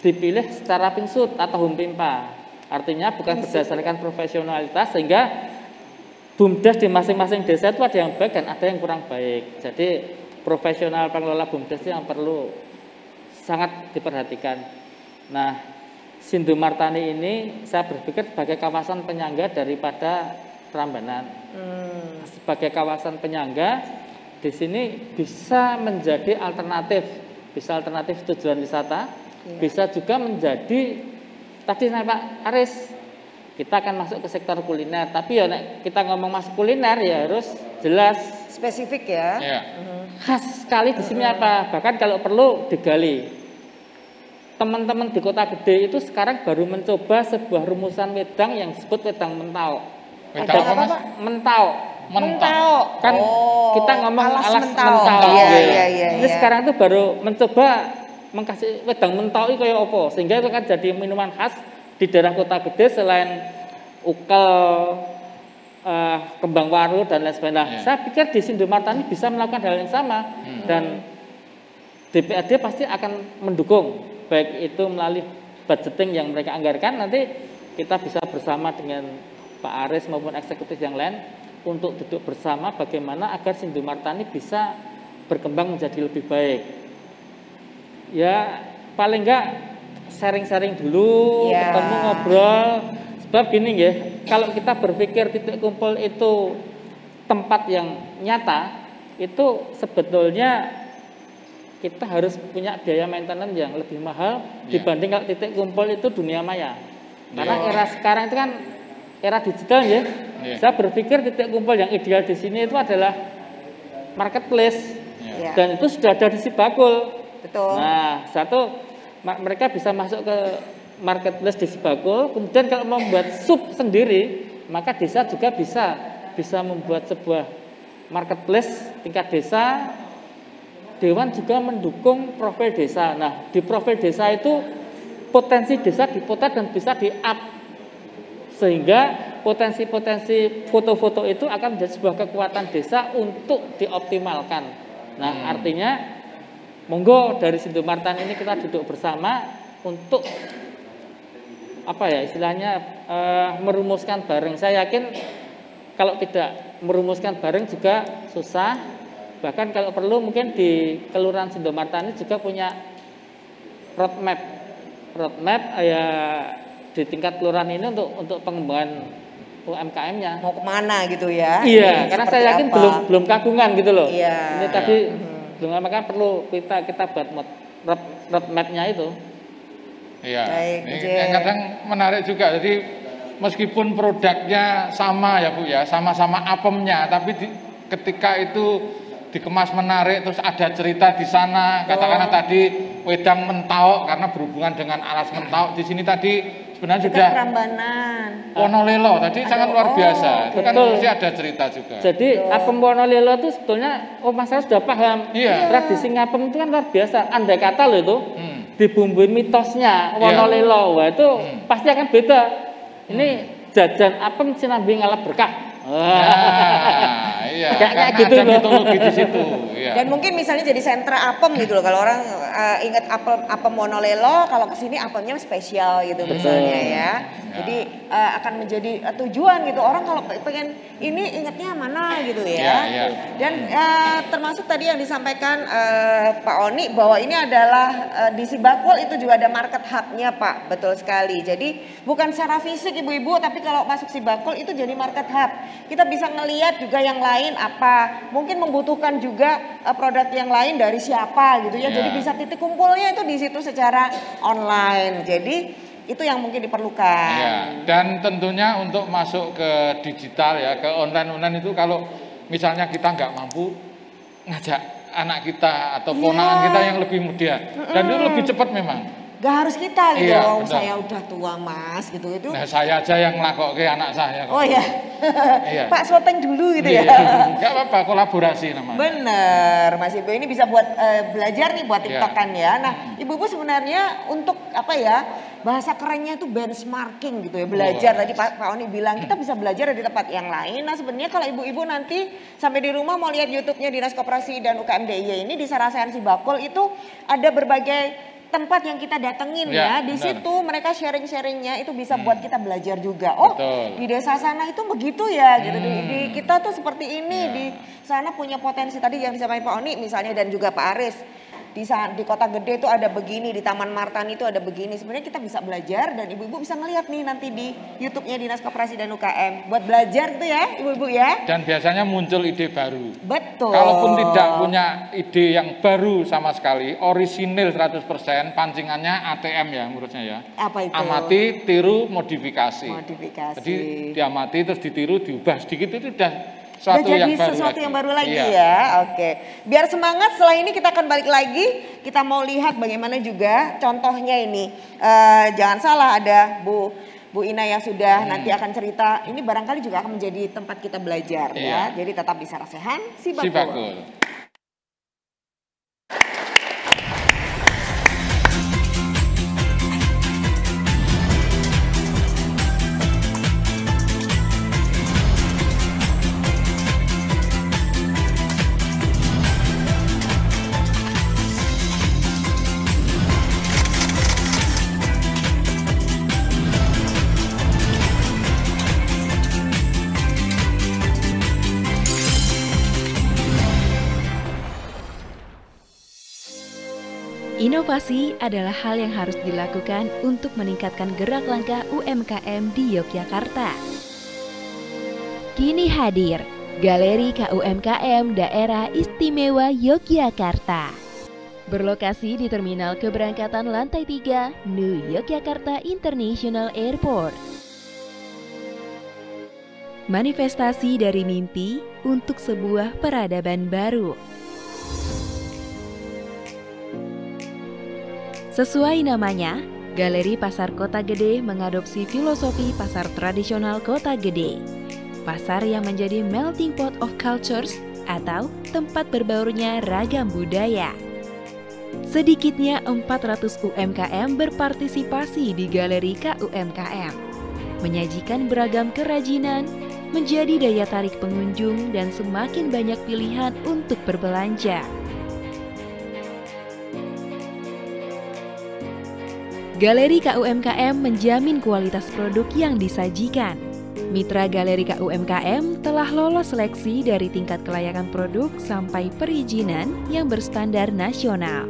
dipilih secara pinsut atau humpimpa. Artinya bukan berdasarkan profesionalitas, sehingga BUMDes di masing-masing desa itu ada yang baik dan ada yang kurang baik. Jadi profesional pengelola BUMDes yang perlu sangat diperhatikan. Nah, Sindumartani ini saya berpikir sebagai kawasan penyangga daripada Prambanan. Sebagai kawasan penyangga, di sini bisa menjadi alternatif, tujuan wisata, bisa juga menjadi tadi Pak Aris, kita akan masuk ke sektor kuliner, tapi ya kita ngomong masuk kuliner ya harus jelas
spesifik ya.
Khas sekali di sini apa? Bahkan kalau perlu digali. Teman-teman di Kota Gede itu sekarang baru mencoba sebuah rumusan wedang yang disebut wedang mentau.
Wedang apa Mas?
Mentau. Kan kita ngomong alas mentau. Ini sekarang itu baru mencoba mengkasih wedang mentau itu kayak apa, sehingga itu kan jadi minuman khas di daerah Kota Gede. Selain ukel,
kembang waru dan lain sebagainya. Saya pikir di Sindomartani bisa melakukan hal yang sama dan DPRD pasti akan mendukung, baik itu melalui budgeting yang mereka anggarkan. Nanti kita bisa bersama dengan Pak Aris maupun eksekutif yang lain untuk duduk bersama bagaimana agar Sindomartani bisa berkembang menjadi lebih baik. Ya paling enggak sharing-sharing dulu, ketemu ngobrol. Sebab gini ya, kalau kita berpikir titik kumpul itu tempat yang nyata, itu sebetulnya kita harus punya biaya maintenance yang lebih mahal dibanding kalau titik kumpul itu dunia maya. Karena era sekarang itu kan era digital ya. Saya berpikir titik kumpul yang ideal di sini itu adalah marketplace. Dan itu sudah ada di Sibakul. Betul. Nah, mereka bisa masuk ke marketplace di Sibakul, kemudian kalau membuat sub sendiri, maka desa juga bisa membuat sebuah marketplace tingkat desa. Dewan juga mendukung profil desa. Nah, di profil desa itu potensi desa dipotret dan bisa di-up. Sehingga potensi-potensi foto-foto itu akan menjadi sebuah kekuatan desa untuk dioptimalkan. Nah, artinya monggo dari Sindomartani ini kita duduk bersama untuk istilahnya merumuskan bareng. Saya yakin kalau tidak merumuskan bareng juga susah. Bahkan kalau perlu mungkin di Kelurahan Sindomartani juga punya roadmap ya di tingkat kelurahan ini untuk pengembangan UMKM-nya.
Mau kemana gitu ya?
Iya, karena saya yakin belum kagungan gitu loh.
Iya.
Ini tadi belum, maka perlu kita buat roadmap-nya itu.
Iya. Yang kadang menarik juga. Jadi meskipun produknya sama ya Bu ya, sama-sama apemnya, tapi ketika itu dikemas menarik, terus ada cerita di sana, katakanlah tadi wedang Mentawok karena berhubungan dengan alas Mentawok. Di sini tadi sebenarnya sudah
Prambanan,
Wonolelo tadi sangat luar biasa. Itu kan mesti ada cerita juga.
Jadi apem Wonolelo itu sebetulnya masyarakat sudah paham. Tradisi ngapem itu kan luar biasa. Andai kata loh itu dibumbuin mitosnya Wonolelo, wah itu pasti akan beda. Ini jajan apem sinambi ngalap berkah.
Iya,
kayak
gitu
ada
mitologi di situ. Iya.
Dan mungkin misalnya jadi sentra apem gitu loh. Kalau orang ingat apem Wonolelo, kalau kesini apemnya spesial gitu misalnya ya. Jadi akan menjadi tujuan gitu. Orang kalau pengen ini ingatnya mana gitu ya. Dan termasuk tadi yang disampaikan Pak Oni bahwa ini adalah di Sibakul itu juga ada market hub-nya Pak. Betul sekali. Jadi bukan secara fisik ibu-ibu, tapi kalau masuk Sibakul itu jadi market hub. Kita bisa ngelihat juga yang lain apa, mungkin membutuhkan juga produk yang lain dari siapa gitu ya. Jadi bisa titik kumpulnya itu di situ secara online. Jadi itu yang mungkin diperlukan.
Dan tentunya untuk masuk ke digital ya, ke online itu kalau misalnya kita nggak mampu ngajak anak kita atau ponakan kita yang lebih muda, dan itu lebih cepat memang.
Gak harus kita gitu, saya udah tua Mas gitu itu.
Nah saya aja yang ngelakoke anak saya.
Oh ya, Pak syuting dulu gitu ya.
Gak apa-apa, kolaborasi namanya.
Bener, Mas Ibu ini bisa buat belajar nih buat TikTokan ya. Nah ibu-ibu sebenarnya untuk bahasa kerennya itu benchmarking gitu ya, belajar. Tadi Pak Oni bilang kita bisa belajar dari tempat yang lain. Nah sebenarnya kalau ibu-ibu nanti sampai di rumah mau lihat YouTube-nya Dinas Koperasi dan UKM DIY ini di Sarasehan Sibakul itu ada berbagai tempat yang kita datengin ya, di situ mereka sharing-sharingnya itu bisa buat kita belajar juga. Oh, di desa sana itu begitu ya, gitu. Di kita tuh seperti ini, di sana punya potensi tadi yang disampaikan Pak Oni misalnya dan juga Pak Aris. Di kota gede itu ada begini, di Taman Martani itu ada begini. Sebenarnya kita bisa belajar dan ibu-ibu bisa ngelihat nih nanti di YouTube-nya Dinas Koperasi dan UKM buat belajar gitu ya, ibu-ibu ya.
Dan biasanya muncul ide baru.
Betul.
Kalaupun tidak punya ide yang baru sama sekali, orisinil 100%, pancingannya ATM ya menurutnya ya.
Apa itu?
Amati, tiru, modifikasi.
Jadi
diamati terus ditiru, diubah sedikit itu udah
sesuatu yang baru lagi ya. Oke. Biar semangat setelah ini kita akan balik lagi. Kita mau lihat bagaimana juga contohnya ini. Jangan salah ada Bu Ina yang sudah nanti akan cerita. Ini barangkali juga akan menjadi tempat kita belajar ya. Jadi tetap di Sarasehan Sibakul.
Inovasi adalah hal yang harus dilakukan untuk meningkatkan gerak langkah UMKM di Yogyakarta. Kini hadir Galeri KUMKM Daerah Istimewa Yogyakarta. Berlokasi di Terminal Keberangkatan Lantai 3, New Yogyakarta International Airport. Manifestasi dari mimpi untuk sebuah peradaban baru. Sesuai namanya, Galeri Pasar Kota Gede mengadopsi filosofi pasar tradisional Kota Gede. Pasar yang menjadi melting pot of cultures atau tempat berbaurnya ragam budaya. Sedikitnya 400 UMKM berpartisipasi di Galeri KUMKM. Menyajikan beragam kerajinan, menjadi daya tarik pengunjung dan semakin banyak pilihan untuk berbelanja. Galeri KUMKM menjamin kualitas produk yang disajikan. Mitra Galeri KUMKM telah lolos seleksi dari tingkat kelayakan produk sampai perizinan yang berstandar nasional.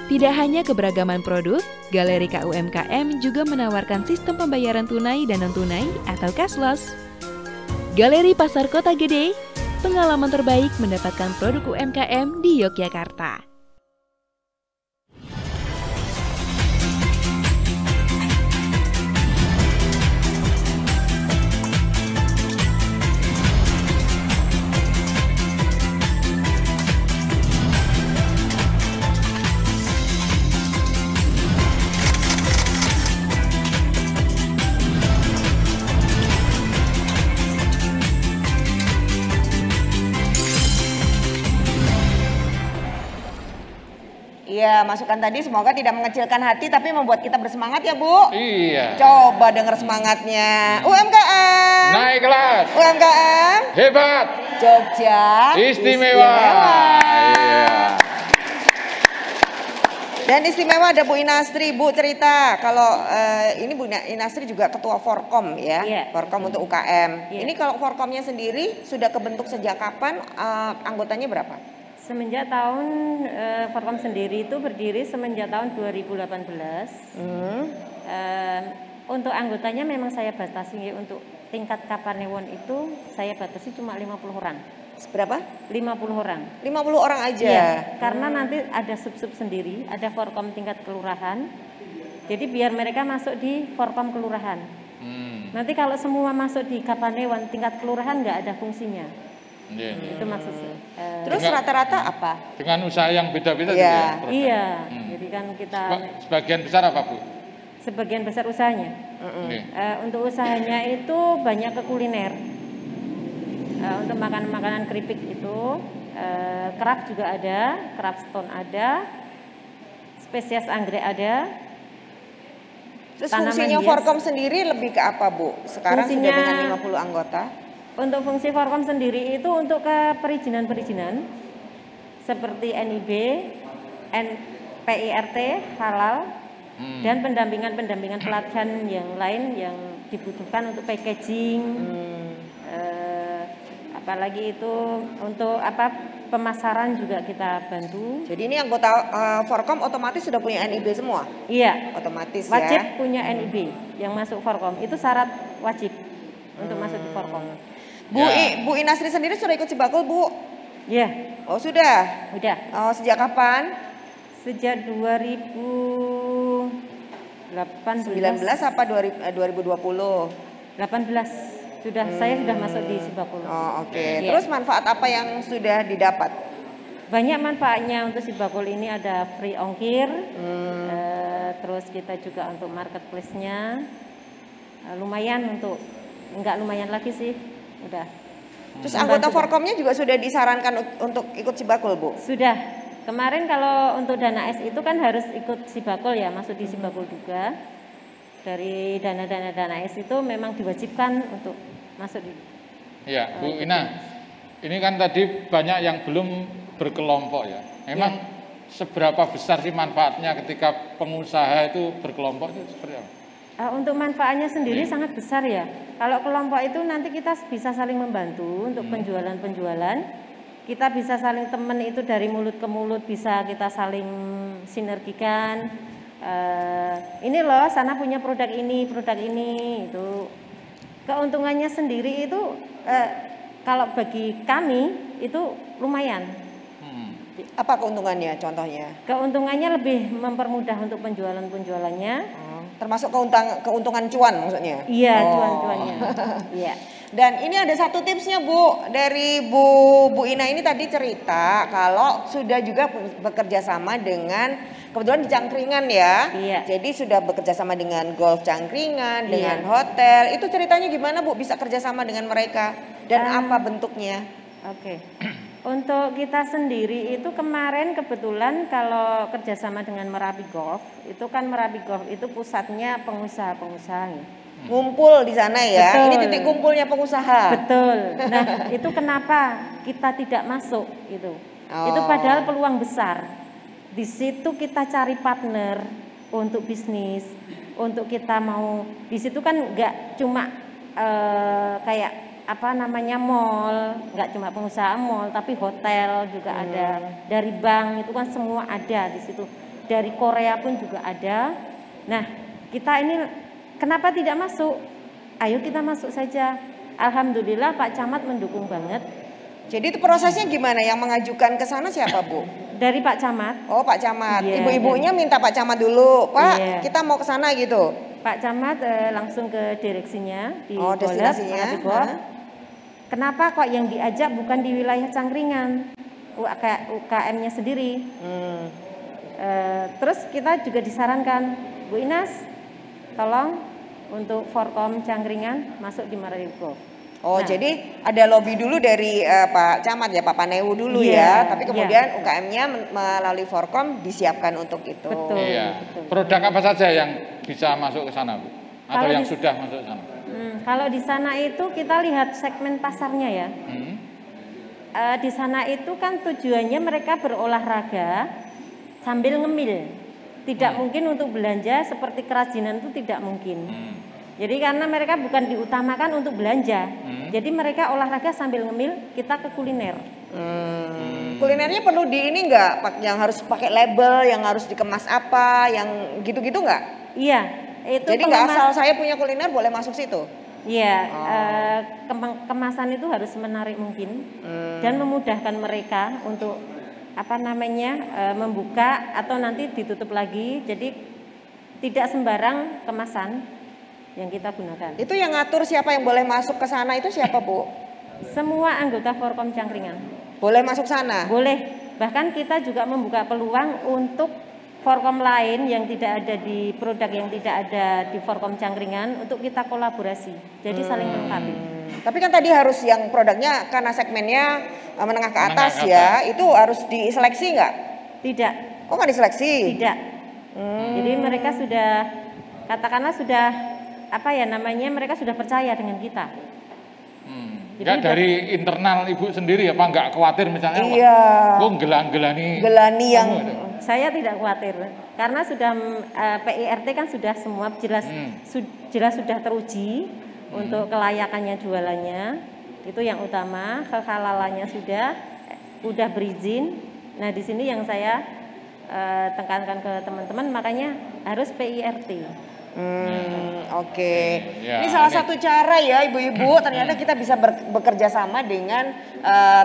Tidak hanya keberagaman produk, Galeri KUMKM juga menawarkan sistem pembayaran tunai dan non-tunai atau cashless. Galeri Pasar Kota Gede, pengalaman terbaik mendapatkan produk UMKM di Yogyakarta.
Iya, masukan tadi semoga tidak mengecilkan hati tapi membuat kita bersemangat ya, Bu.
Iya.
Coba dengar semangatnya. UMKM.
Naik kelas.
UMKM.
Hebat.
Jogja.
Istimewa. Iya.
Dan istimewa ada Bu Inastri. Bu, cerita kalau ini Bu Inastri juga ketua Forkom ya.
Yeah.
Forkom untuk UKM.
Yeah.
Ini kalau Forkomnya sendiri sudah kebentuk sejak kapan? Anggotanya berapa?
Semenjak tahun Forkom sendiri itu berdiri semenjak tahun 2018. Untuk anggotanya memang saya batasi untuk tingkat Kapanewon itu saya batasi cuma 50 orang.
Berapa?
50 orang.
50 orang aja.
Iya, karena nanti ada sub-sub sendiri, ada Forkom tingkat kelurahan. Jadi biar mereka masuk di Forkom kelurahan. Nanti kalau semua masuk di Kapanewon tingkat kelurahan nggak ada fungsinya. Itu maksudnya.
Terus rata-rata apa?
Dengan usaha yang beda-beda
gitu ya?
Iya, jadi kan kita
sebagian besar apa, Bu?
Sebagian besar usahanya. Untuk usahanya itu banyak ke kuliner. Untuk makanan-makanan keripik itu craft juga ada, craft stone ada, spesies anggrek ada.
Terus fungsinya Forkom sendiri lebih ke apa, Bu? Sekarang sudah dengan 50 anggota.
Untuk fungsi Forkom sendiri itu untuk ke perizinan-perizinan seperti NIB, PIRT, halal, dan pendampingan pelatihan yang lain yang dibutuhkan untuk packaging, apalagi itu untuk pemasaran juga kita bantu.
Jadi ini anggota Forkom otomatis sudah punya NIB semua?
Iya,
otomatis
wajib
ya?
punya NIB yang masuk Forkom, itu syarat wajib untuk masuk di Forkom.
Bu Inastri sendiri sudah ikut Sibakul, Bu?
Iya.
Oh, sudah?
Udah.
Oh, sejak kapan?
Sejak 2019
apa 2020?
18. Saya sudah masuk di Sibakul.
Oh, oke. Terus manfaat apa yang sudah didapat?
Banyak manfaatnya untuk Sibakul ini, ada free ongkir. Terus kita juga untuk marketplace-nya lumayan, untuk enggak lumayan lagi sih. Udah.
Terus anggota Forkomnya juga sudah disarankan untuk ikut Sibakul, Bu?
Sudah. Kemarin kalau untuk dana S itu kan harus ikut Sibakul ya, masuk di Sibakul juga. Dari dana S itu memang diwajibkan untuk masuk di.
Ya, Bu Ina. Ini kan tadi banyak yang belum berkelompok ya. Memang seberapa besar sih manfaatnya ketika pengusaha itu berkelompok itu seperti apa?
Untuk manfaatnya sendiri sangat besar ya. Kalau kelompok itu nanti kita bisa saling membantu untuk penjualan-penjualan. Kita bisa saling temen itu dari mulut ke mulut, bisa kita saling sinergikan. Ini loh, sana punya produk ini itu. Keuntungannya sendiri itu kalau bagi kami itu lumayan.
Apa keuntungannya contohnya?
Keuntungannya lebih mempermudah untuk penjualannya.
Termasuk keuntungan cuan maksudnya?
Iya, cuan-cuannya. Iya.
Dan ini ada satu tipsnya Bu, dari Bu Ina ini tadi cerita kalau sudah juga bekerja sama dengan, kebetulan di Cangkringan ya.
Iya.
Jadi sudah bekerja sama dengan Golf Cangkringan, dengan hotel. Itu ceritanya gimana Bu bisa kerjasama dengan mereka? Dan apa bentuknya?
Oke. Untuk kita sendiri itu kemarin kebetulan kalau kerjasama dengan Merapi Golf, itu kan Merapi Golf itu pusatnya pengusaha-pengusaha.
Ngumpul di sana ya,
Betul.
ini titik kumpulnya pengusaha.
Betul. Nah itu kenapa kita tidak masuk itu? Itu padahal peluang besar. Di situ kita cari partner untuk bisnis, untuk kita mau di situ kan nggak cuma kayak mall, nggak cuma pengusaha mall, tapi hotel juga ada, dari bank itu kan semua ada di situ, dari Korea pun juga ada. Nah kita ini kenapa tidak masuk? Ayo kita masuk saja. Alhamdulillah Pak Camat mendukung banget.
Jadi itu prosesnya gimana? Yang mengajukan ke sana siapa Bu?
Dari Pak Camat.
Oh Pak Camat.
Iya,
Ibu-ibunya minta Pak Camat dulu, Pak kita mau ke sana gitu.
Pak Camat langsung ke direksinya di
destinasinya.
Kenapa kok yang diajak bukan di wilayah Cangkringan, UKM-nya sendiri? Terus kita juga disarankan, Bu Inas, tolong untuk Forkom Cangkringan masuk di Merapi Golf.
Jadi ada lobby dulu dari Pak Camat ya, Pak Panewu dulu ya. Tapi kemudian UKM-nya melalui Forkom disiapkan untuk itu.
Betul.
Iya. Produk apa saja yang bisa masuk ke sana Bu? Atau yang sudah masuk ke sana?
Kalau di sana itu kita lihat segmen pasarnya ya. Di sana itu kan tujuannya mereka berolahraga sambil ngemil. Tidak mungkin untuk belanja seperti kerajinan itu tidak mungkin. Jadi karena mereka bukan diutamakan untuk belanja. Jadi mereka olahraga sambil ngemil, kita ke kuliner.
Kulinernya perlu di ini nggak? Yang harus pakai label, yang harus dikemas apa, yang gitu-gitu nggak?
Iya. Itu
jadi nggak asal saya punya kuliner boleh masuk situ?
Iya, kemasan itu harus menarik mungkin dan memudahkan mereka untuk membuka atau nanti ditutup lagi. Jadi tidak sembarang kemasan yang kita gunakan.
Itu yang ngatur siapa yang boleh masuk ke sana itu siapa Bu?
Semua anggota Forkom Cangkringan.
Boleh masuk sana?
Boleh. Bahkan kita juga membuka peluang untuk Forkom lain yang tidak ada di produk yang tidak ada di Forkom Cangkringan untuk kita kolaborasi. Jadi saling melengkapi.
Tapi kan tadi harus yang produknya karena segmennya menengah ke atas ya, itu harus diseleksi nggak?
Tidak.
Oh nggak diseleksi?
Tidak. Jadi mereka sudah katakanlah sudah mereka sudah percaya dengan kita.
Jadi dari internal Ibu sendiri apa nggak khawatir misalnya?
Iya.
Kok gelani
yang
saya tidak khawatir karena sudah PIRT kan sudah semua jelas sudah teruji untuk kelayakannya jualannya, itu yang utama, kehalalannya sudah berizin. Nah di sini yang saya tekankan ke teman-teman makanya harus PIRT.
Ini salah satu cara ya ibu-ibu ternyata kita bisa bekerja sama dengan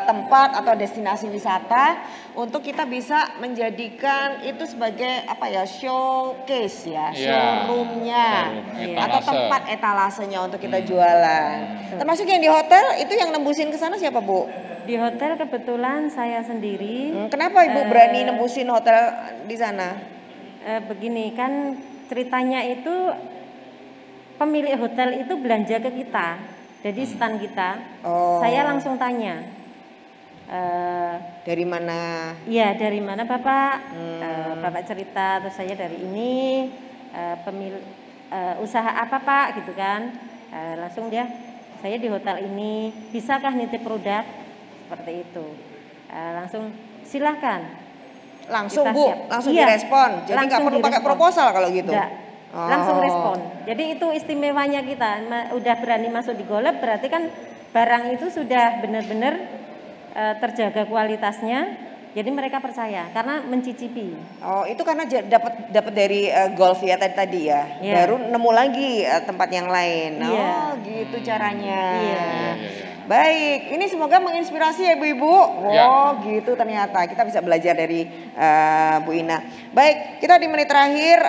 tempat atau destinasi wisata untuk kita bisa menjadikan itu sebagai showcase ya, showroomnya atau tempat etalasenya untuk kita jualan. Termasuk yang di hotel itu yang nembusin ke sana siapa Bu?
Di hotel kebetulan saya sendiri.
Kenapa Ibu berani nembusin hotel di sana?
Begini kan ceritanya itu pemilik hotel itu belanja ke kita, jadi stand kita. Saya langsung tanya,
dari mana?
Iya dari mana Bapak? Bapak cerita, terus saya dari ini pemilik usaha apa Pak, gitu kan? Langsung saya di hotel ini, bisakah nitip produk? Seperti itu. Langsung silahkan.
Langsung Bu, langsung direspon. Jadi nggak perlu pakai proposal kalau gitu.
langsung respon. Jadi itu istimewanya kita, udah berani masuk di Goleb berarti kan barang itu sudah benar-benar terjaga kualitasnya. Jadi mereka percaya karena mencicipi.
Oh, itu karena dapat dari golf ya tadi ya. Baru nemu lagi tempat yang lain. Oh, gitu caranya. Baik, ini semoga menginspirasi ya Ibu-ibu. Oh, gitu ternyata kita bisa belajar dari Bu Ina. Baik, kita di menit terakhir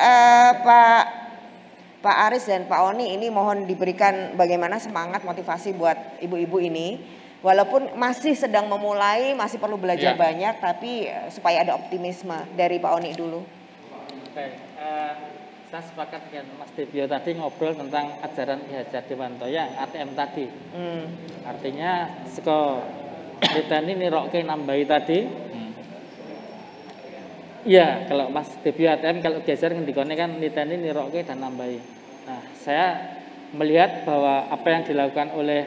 Pak Aris dan Pak Oni ini mohon diberikan bagaimana semangat motivasi buat ibu-ibu ini. Walaupun masih sedang memulai, masih perlu belajar banyak, tapi supaya ada optimisme dari Pak Oni dulu.
Baik, saya sepakat dengan Mas Debio tadi ngobrol tentang ajaran Ki Hajar Dewanto yang ATM tadi. Artinya seko kita ini nirokke nambahi tadi. Iya, kalau Mas Debio ATM, kalau Ki Hajar ngendikane kan niteni nirokke dan nambahi. Nah, saya melihat bahwa apa yang dilakukan oleh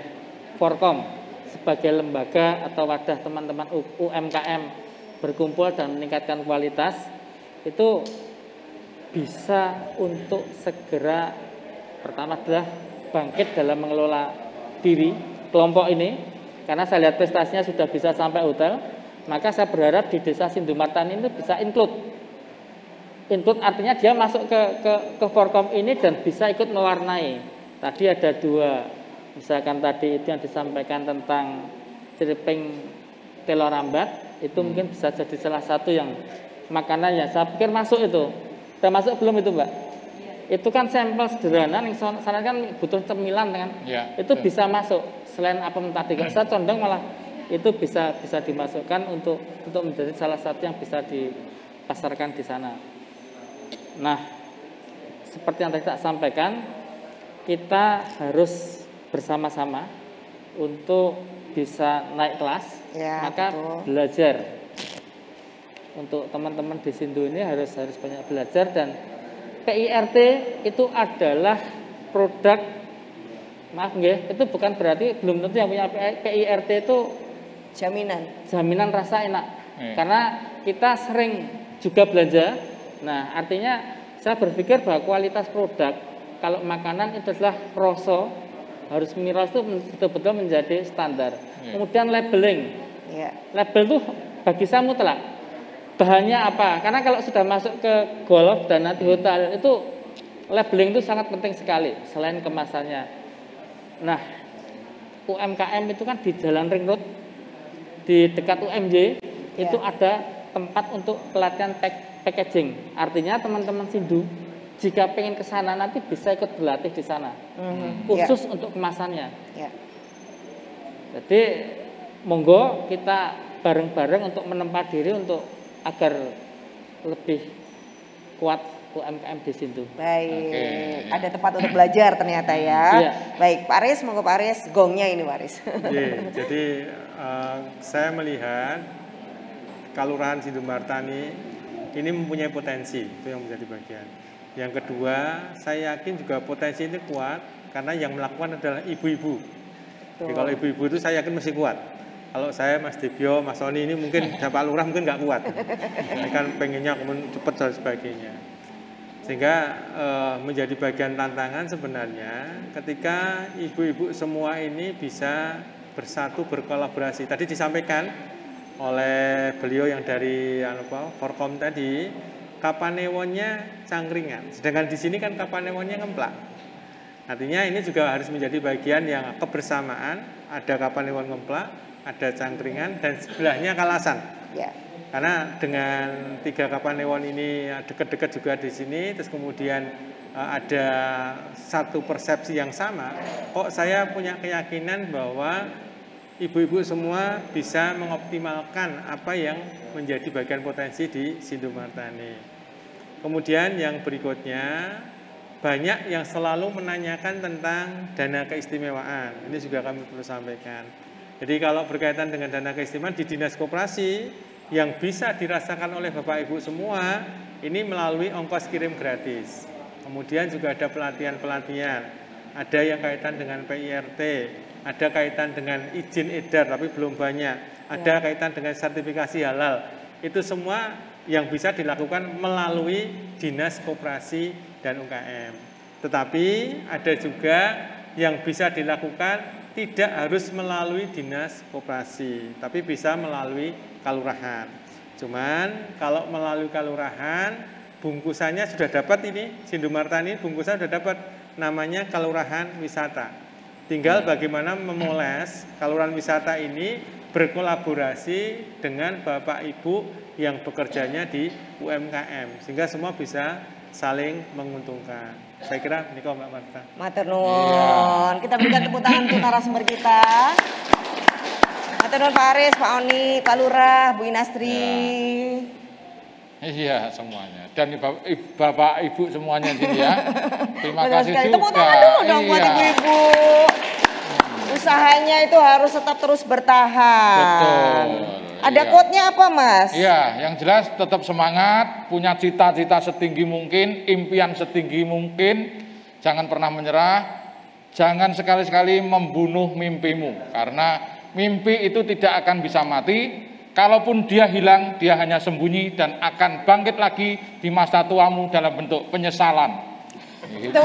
Forkom sebagai lembaga atau wadah teman-teman UMKM berkumpul dan meningkatkan kualitas itu bisa untuk segera pertama adalah bangkit dalam mengelola diri kelompok ini, karena saya lihat prestasinya sudah bisa sampai hotel. Maka saya berharap di desa Sindumartani itu bisa include artinya dia masuk ke Forkom ini dan bisa ikut mewarnai. Tadi ada dua, misalkan tadi itu yang disampaikan tentang ceriping telur rambat, itu mungkin bisa jadi salah satu yang makanannya. Saya pikir masuk itu. Sudah masuk belum itu Mbak? Itu kan sampel sederhana, yang sana kan butuh cemilan kan? Itu bisa masuk. Selain apem tadi, saya condong malah itu bisa dimasukkan untuk menjadi salah satu yang bisa dipasarkan di sana. Nah, seperti yang tadi saya sampaikan, kita harus bersama-sama untuk bisa naik kelas, maka belajar. Untuk teman-teman di Sindu ini harus banyak belajar, dan PIRT itu adalah produk, maaf nggih, itu bukan berarti belum tentu yang punya PIRT itu jaminan rasa enak. Karena kita sering juga belanja. Nah, artinya saya berpikir bahwa kualitas produk kalau makanan itu adalah rasa, harus miras itu betul-betul menjadi standar. Kemudian labeling. Label itu bagi saya mutlak. Bahannya apa? Karena kalau sudah masuk ke golf dan nanti hotel itu labeling itu sangat penting sekali selain kemasannya. Nah, UMKM itu kan di Jalan Ring Road di dekat UMJ itu ada tempat untuk pelatihan packaging. Artinya teman-teman Sindu jika pengen ke sana nanti bisa ikut berlatih di sana. Khusus untuk kemasannya. Jadi monggo kita bareng-bareng untuk menempa diri untuk agar lebih kuat UMKM di Sindu.
Baik, ada tempat untuk belajar ternyata ya. Baik, Pak Aris, monggo Pak Aris, gongnya ini Pak Aris.
Jadi saya melihat Kelurahan Sindumartani ini mempunyai potensi, itu yang menjadi bagian. Yang kedua, saya yakin juga potensi ini kuat karena yang melakukan adalah ibu-ibu. Kalau ibu-ibu itu saya yakin mesti kuat. Kalau saya, Mas Debio, Mas Oni ini mungkin Pak Lurah mungkin nggak kuat. Kan pengennya cepat dan sebagainya. Sehingga menjadi bagian tantangan sebenarnya ketika ibu-ibu semua ini bisa bersatu berkolaborasi. Tadi disampaikan oleh beliau yang dari Forkom tadi, kapanewonnya cangkringan. Sedangkan di sini kan kapanewonnya ngemplak. Artinya ini juga harus menjadi bagian yang kebersamaan. Ada kapanewon ngemplak, ada cangkringan, dan sebelahnya kalasan. Karena dengan 3 kapanewon ini dekat-dekat juga di sini, terus kemudian ada satu persepsi yang sama, kok saya punya keyakinan bahwa ibu-ibu semua bisa mengoptimalkan apa yang menjadi bagian potensi di Sindumartani. Kemudian yang berikutnya, banyak yang selalu menanyakan tentang dana keistimewaan. Ini juga kami perlu sampaikan. Jadi kalau berkaitan dengan dana keistimewaan di Dinas Koperasi, yang bisa dirasakan oleh Bapak Ibu semua, ini melalui ongkos kirim gratis. Kemudian juga ada pelatihan-pelatihan, ada yang kaitan dengan PIRT, ada kaitan dengan izin edar tapi belum banyak, ada kaitan dengan sertifikasi halal. Itu semua yang bisa dilakukan melalui Dinas Koperasi dan UKM. Tetapi ada juga yang bisa dilakukan tidak harus melalui dinas koperasi, tapi bisa melalui kelurahan. Cuman kalau melalui kelurahan, bungkusannya sudah dapat ini, Sindumartani bungkusan sudah dapat, namanya kelurahan wisata. Tinggal bagaimana memoles kelurahan wisata ini berkolaborasi dengan Bapak Ibu yang bekerjanya di UMKM, sehingga semua bisa saling menguntungkan. Saya kira ini kok Mbak Marta.
Matur nuwun. Kita berikan tepuk tangan untuk narasumber kita. Matur nuwun Pak Aris, Pak Oni, Pak Lurah, Bu Inastri.
Iya semuanya. Dan Bapak Ibu semuanya sini ya. Terima kasih juga.
Tepuk tangan dulu dong buat ibu-ibu. Usahanya itu harus tetap terus bertahan.
Betul.
Ada quote-nya apa Mas?
Iya, yang jelas tetap semangat, punya cita-cita setinggi mungkin, impian setinggi mungkin, jangan pernah menyerah, jangan sekali-sekali membunuh mimpimu, karena mimpi itu tidak akan bisa mati, kalaupun dia hilang, dia hanya sembunyi dan akan bangkit lagi di masa tuamu dalam bentuk penyesalan. Gitu.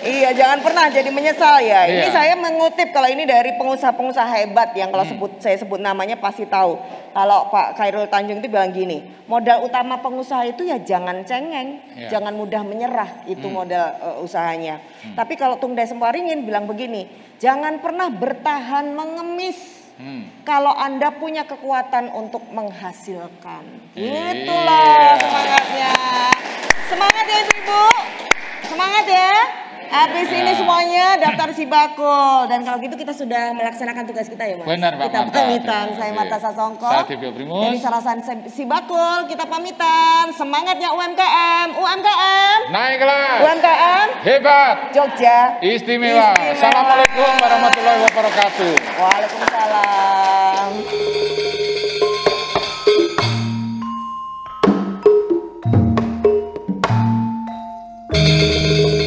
Iya, jangan pernah jadi menyesal ya.
Iya.
Ini saya mengutip kalau ini dari pengusaha-pengusaha hebat yang kalau saya sebut namanya pasti tahu. Kalau Pak Khairul Tanjung itu bilang gini, modal utama pengusaha itu ya jangan cengeng, jangan mudah menyerah, itu modal usahanya. Tapi kalau Tung Desem Waringin bilang begini, jangan pernah bertahan mengemis. Kalau Anda punya kekuatan untuk menghasilkan. Itulah semangatnya. Semangat ya Ibu. Semangat ya. Habis ini semuanya daftar Sibakul, dan kalau gitu kita sudah melaksanakan tugas kita ya Mas.
Benar Pak
kita
Marta.
pamitan, saya Marta Sasongko.
Saya Divyo Primus.
Dari Sarasan Sibakul kita pamitan. Semangatnya UMKM, UMKM.
Naiklah.
UMKM.
Hebat.
Jogja.
Istimewa. Assalamualaikum warahmatullahi wabarakatuh.
Waalaikumsalam.
Thank you.